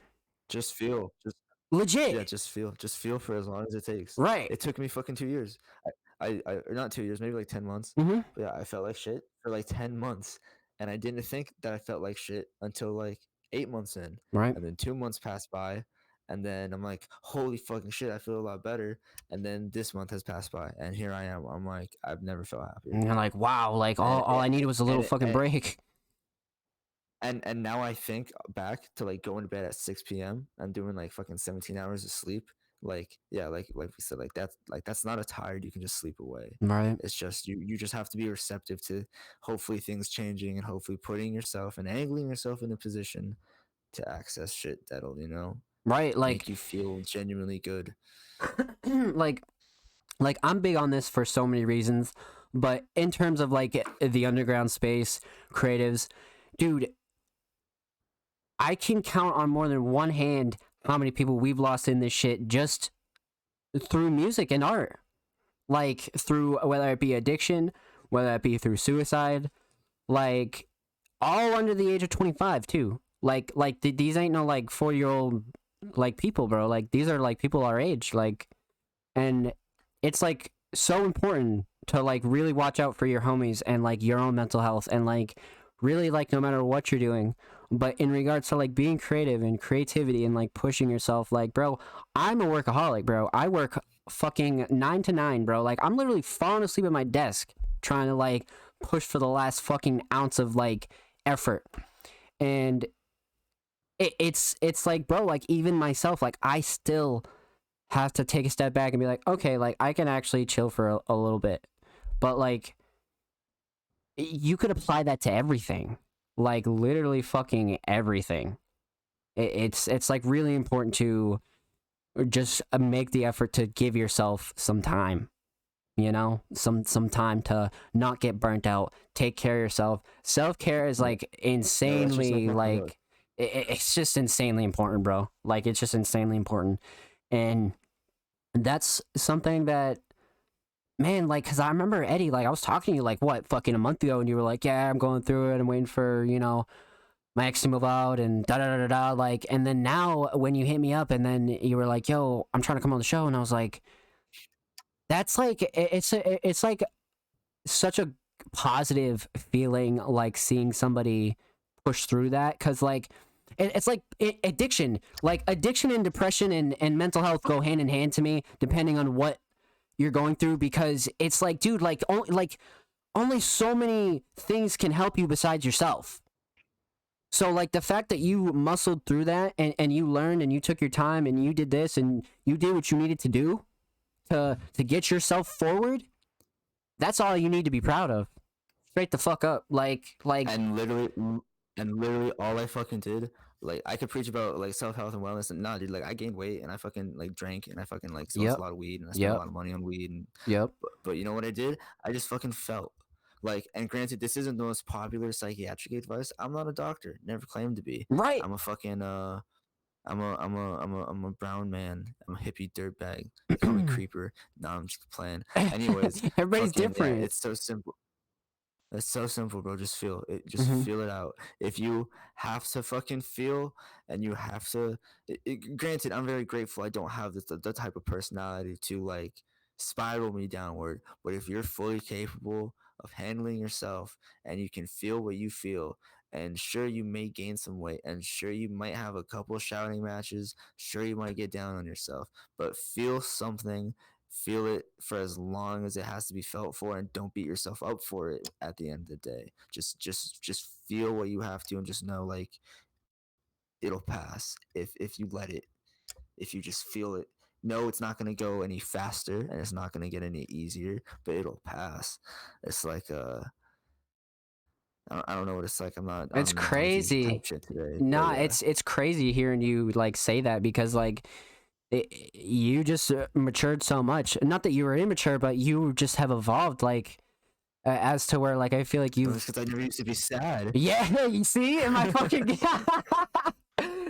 Just feel, yeah, legit, just feel for as long as it takes. right? It took me fucking 2 years. Or not 2 years, maybe like 10 months. Mm-hmm. But yeah, I felt like shit for like 10 months, and I didn't think that I felt like shit until like 8 months in, Right. and then 2 months passed by, and then I'm like, holy fucking shit, I feel a lot better. And then this month has passed by, and here I am. I'm like, I've never felt happier. And you're like, wow, like And all I needed was a little fucking and break. and now I think back to like going to bed at 6 p.m. and doing like fucking 17 hours of sleep. Like yeah, like we said, like that's not a tired you can just sleep away. Right. It's just you just have to be receptive to hopefully things changing and hopefully putting yourself and angling yourself in a position to access shit that'll Right. make Like, you feel genuinely good. like, like I'm big on this for so many reasons, but in terms of like the underground space, creatives, dude, I can count on more than one hand how many people we've lost in this shit just through music and art. Like through whether it be addiction, whether it be through suicide, like all under the age of 25 too. Like these ain't no like 4-year-old like people, bro. Like these are like people our age, like, and it's like so important to like really watch out for your homies and like your own mental health and like really like no matter what you're doing. But in regards to like being creative and creativity and like pushing yourself, like, bro, I'm a workaholic, bro. I work fucking 9 to 9, bro. Like I'm literally falling asleep at my desk trying to like push for the last fucking ounce of like effort. And it's like, bro, like even myself, like I still have to take a step back and be like, okay, like I can actually chill for a little bit. But like you could apply that to everything. Like literally fucking everything. It's like really important to just make the effort to give yourself some time, you know, some time to not get burnt out, take care of yourself. Self-care is Yeah, like no, that's just like insanely nothing but like it's just insanely important, bro. Like it's just insanely important. And that's something that, man, like, cause I remember Eddie, like I was talking to you like what fucking a month ago and you were like, yeah, I'm going through it, I'm waiting for, you know, my ex to move out and da da da da da, like, and then now when you hit me up and then you were like, yo, I'm trying to come on the show, and I was like, that's like it's like such a positive feeling, like seeing somebody push through that, because like it's like addiction, like addiction and depression and mental health go hand in hand to me depending on what you're going through, because it's like, dude, like only so many things can help you besides yourself. So like the fact that you muscled through that and you learned and you took your time and you did this and you did what you needed to do to get yourself forward, that's all you need to be proud of. Straight the fuck up. Like and literally all I fucking did, like I could preach about like self health and wellness, and nah, dude, like I gained weight and I fucking like drank and I fucking like smoked yep, a lot of weed and I spent a yep, lot of money on weed, and yep. but you know what I did? I just fucking felt. Like, and granted, this isn't the most popular psychiatric advice. I'm not a doctor, never claimed to be. Right. I'm a fucking I'm a brown man. I'm a hippie dirtbag. They call me creeper. No, I'm just playing. Anyways, Everybody's fucking yeah, different. it's so simple. It's so simple, bro. Just feel it. Just Mhm. feel it out. If you have to fucking feel, and you have to. Granted, I'm very grateful. I don't have the type of personality to like spiral me downward. But if you're fully capable of handling yourself, and you can feel what you feel, and sure you may gain some weight, and sure you might have a couple shouting matches, sure you might get down on yourself, but feel something, feel it for as long as it has to be felt for, and don't beat yourself up for it at the end of the day. Just feel what you have to, and just know like it'll pass if you let it. If you just feel it, no, it's not going to go any faster, and it's not going to get any easier, but it'll pass. It's like I don't know what it's like. I'm not It's on the donkey crazy. type shit today, but Nah, yeah. it's crazy hearing you like say that because like you just matured so much. Not that you were immature, but you just have evolved like as to where like I feel like It's you've. because I never used to be sad. Yeah, you see, am I fucking?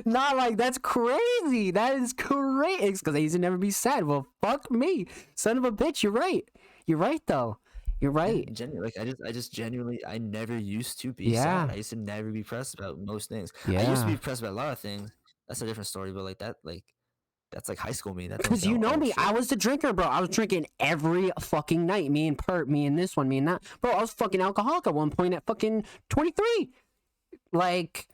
Not like that's crazy. That is crazy. It's because I used to never be sad. Well, fuck me, son of a bitch. You're right. You're right though. You're right. Genuinely, like I just genuinely, I never used to be Yeah. sad. I used to never be pressed about most things. I used to Yeah. be pressed about a lot of things. That's a different story, but like that's like high school me. That don't Cause you count. know Oh me, I shit. was the drinker, bro. I was drinking every fucking night. Me and Pert, me and this one, me and that. Bro, I was fucking alcoholic at one point at fucking 23. Like,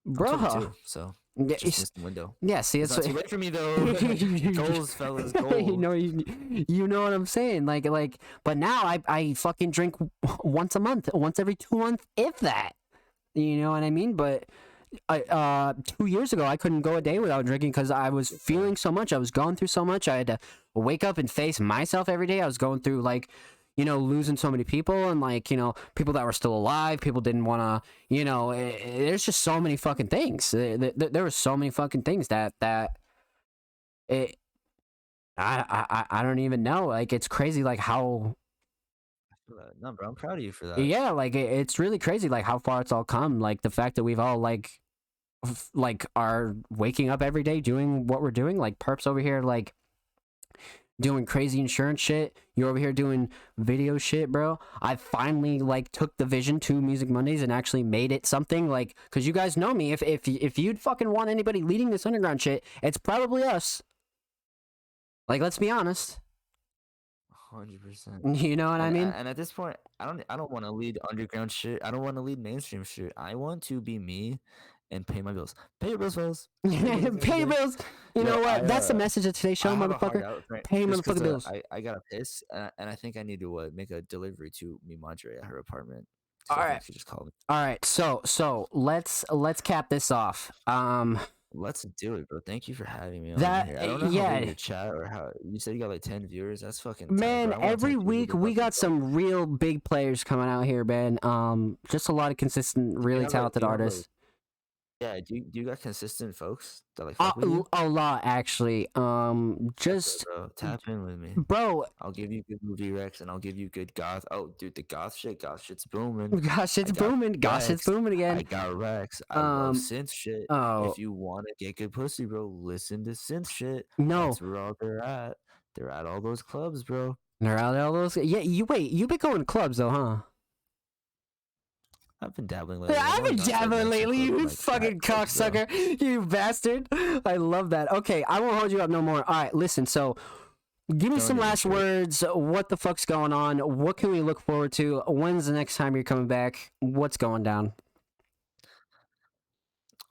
I'm bro. 22, so Yeah, just missed the window. yeah, see, It's it's not too late for me though. Goals, fellas, you goals. know, you know what I'm saying. Like, but now I fucking drink once a month, once every 2 months, if that. You know what I mean? But 2 years ago I couldn't go a day without drinking because I was feeling so much. I was going through so much. I had to wake up and face myself every day. I was going through like, losing so many people and like, people that were still alive. People didn't want to, there's just so many fucking things. There were so many fucking things that it. I don't even know. Like it's crazy. Like how. No, bro, I'm proud of you for that. Yeah, like it's really crazy. Like how far it's all come. Like the fact that we've all like are waking up every day doing what we're doing. Like Perps over here like doing crazy insurance shit. You're over here doing video shit, bro. I finally like took the vision to Music Mondays and actually made it something. Like, cause you guys know me. If you'd fucking want anybody leading this underground shit, it's probably us. Like, let's be honest. 100%. You know what I mean? And at this point, I don't want to lead underground shit. I don't want to lead mainstream shit. I want to be me and pay my bills. Pay your bills, fellas. Pay your bills. You know what? That's the message of today's show, I have a hard motherfucker. out, right? Pay your Just 'cause, motherfucking bills. I gotta piss, and I think I need to make a delivery to me Madre at her apartment. All So I right. think she just called me. All right. So let's cap this off. Let's do it, bro. Thank you for having me on That here. I don't know how yeah. big your chat or how you said you got like 10 viewers. That's fucking tight, Man, bro. I want 10 every people week to we fucking got talk. some real big players coming out here, man. Just a lot of consistent, really have, like, talented do you have, like- artists. Yeah, do you got consistent folks that like fuck with you? A lot actually. Just Bro, tap in with me. bro, I'll give you good movie recs, and I'll give you good goth. Oh, dude, the goth shit's booming. gosh, it's I got booming. Gosh, it's Rex. booming I again. got Rex. I love Um, synth shit. Oh If you want to get good pussy, bro, listen to synth shit. no, That's where all they're at. They're at all those clubs, bro. they're out all those. Yeah, you've been going to clubs though, huh? I've been dabbling lately. Yeah, I've been dabbling lately, you fucking cocksucker, you bastard. I love that. Okay, I won't hold you up no more. All right, listen. So, give me some last words. What the fuck's going on? What can we look forward to? When's the next time you're coming back? What's going down?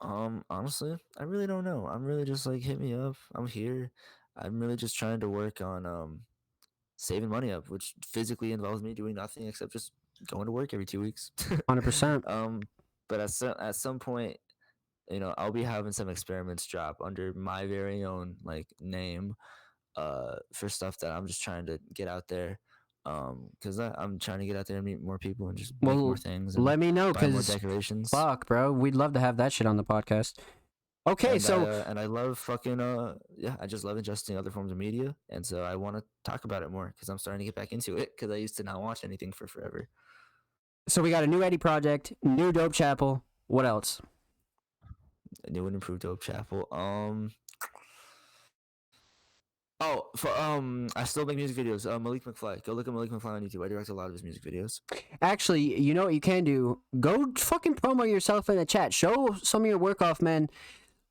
Honestly, I really don't know. I'm really just like, hit me up. I'm here. I'm really just trying to work on saving money up, which physically involves me doing nothing except just going to work every 2 weeks. 100%. But at some point, I'll be having some experiments drop under my very own like name, for stuff that I'm just trying to get out there. Because I'm trying to get out there and meet more people and just make more things. And let me know, buy more because decorations. fuck, bro, we'd love to have that shit on the podcast. Okay, so and I love fucking yeah, I just love ingesting other forms of media, and so I want to talk about it more because I'm starting to get back into it because I used to not watch anything for forever. we got a new Eddy project, new Dope Chapel. What else? A new and improved Dope Chapel. Oh, for I still make music videos. Malik McFly. Go look at Malik McFly on YouTube. I direct a lot of his music videos. Actually, you know what you can do? Go fucking promo yourself in the chat. Show some of your work off, man.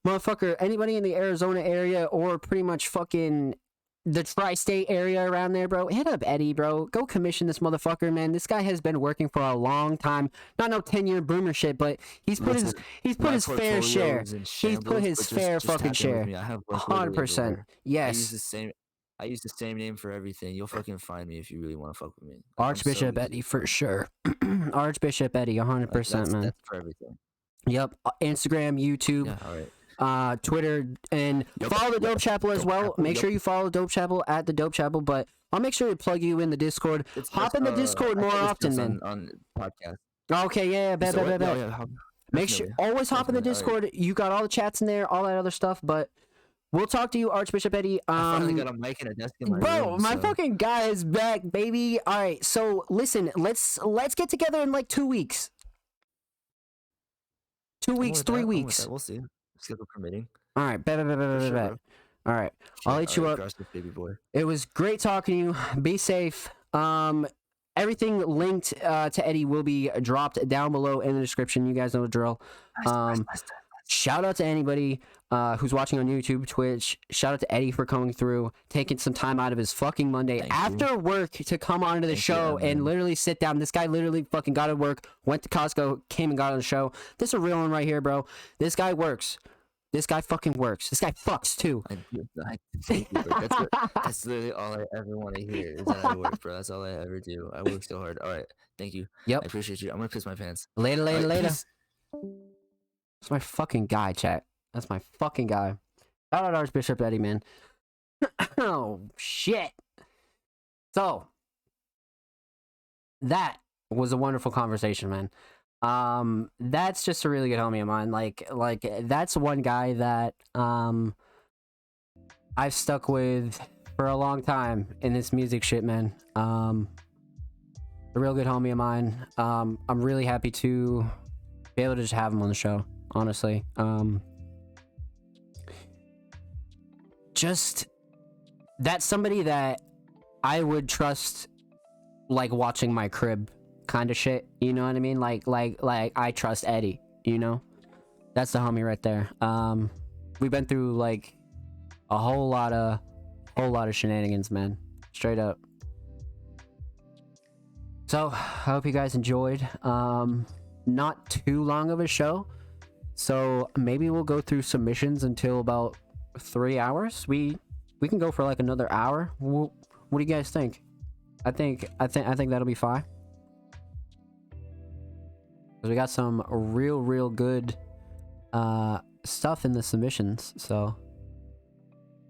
Motherfucker, anybody in the Arizona area or pretty much fucking the tri-state area around there, bro, hit up Eddy, bro. Go commission this motherfucker, man. This guy has been working for a long time. Not no 10-year boomer shit, but he's put his fair share. He's put his fair fucking share. 100%. Yes. I use the same name for everything. You'll fucking find me if you really want to fuck with me. Archbishop Eddy for sure. Archbishop Eddy, 100%, man. That's for everything. Yep. Instagram, YouTube. Yeah, all right. Twitter, and follow the Dope Chapel as well. Make sure you follow Dope Chapel at the Dope Chapel, but I'll make sure to plug you in the Discord. Hop in the Discord more often, man. On podcast. Okay, yeah, bet. Make sure always hop in the Discord. Right. You got all the chats in there, all that other stuff, but we'll talk to you, Archbishop Eddy. I finally got a mic and a desk in my room, my fucking guy is back, baby. All right, so listen, let's get together in like 2 weeks. 2 weeks, 3 weeks. We'll see. Schedule permitting. All right, bet. All right, I'll hit you up. Baby boy. It was great talking to you. Be safe. Everything linked to Eddy will be dropped down below in the description. You guys know the drill. Shout out to anybody who's watching on YouTube, Twitch. Shout out to Eddy for coming through, taking some time out of his fucking Monday after work to come onto the show and literally sit down. This guy literally fucking got to work, went to Costco, came and got on the show. This is a real one right here, bro. This guy works. This guy fucking works. This guy fucks too. That's literally all I ever want to hear is that I work, bro. That's all I ever do. I work so hard. All right. Thank you. Yep. I appreciate you. I'm going to piss my pants. Later. Peace. That's my fucking guy, chat. That's my fucking guy. Shout out Archbishop Eddy, man. Oh, shit. So, that was a wonderful conversation, man. That's just a really good homie of mine. Like that's one guy that I've stuck with for a long time in this music shit, man. A real good homie of mine. I'm really happy to be able to just have him on the show, honestly. Just that's somebody that I would trust, like watching my crib kind of shit, you know what I mean? Like I trust Eddy, you know? That's the homie right there. We've been through like a whole lot of shenanigans, man. Straight up. So, I hope you guys enjoyed. Not too long of a show. So, maybe we'll go through submissions until about 3 hours. We can go for like another hour. What do you guys think? I think that'll be fine. We got some real good stuff in the submissions, so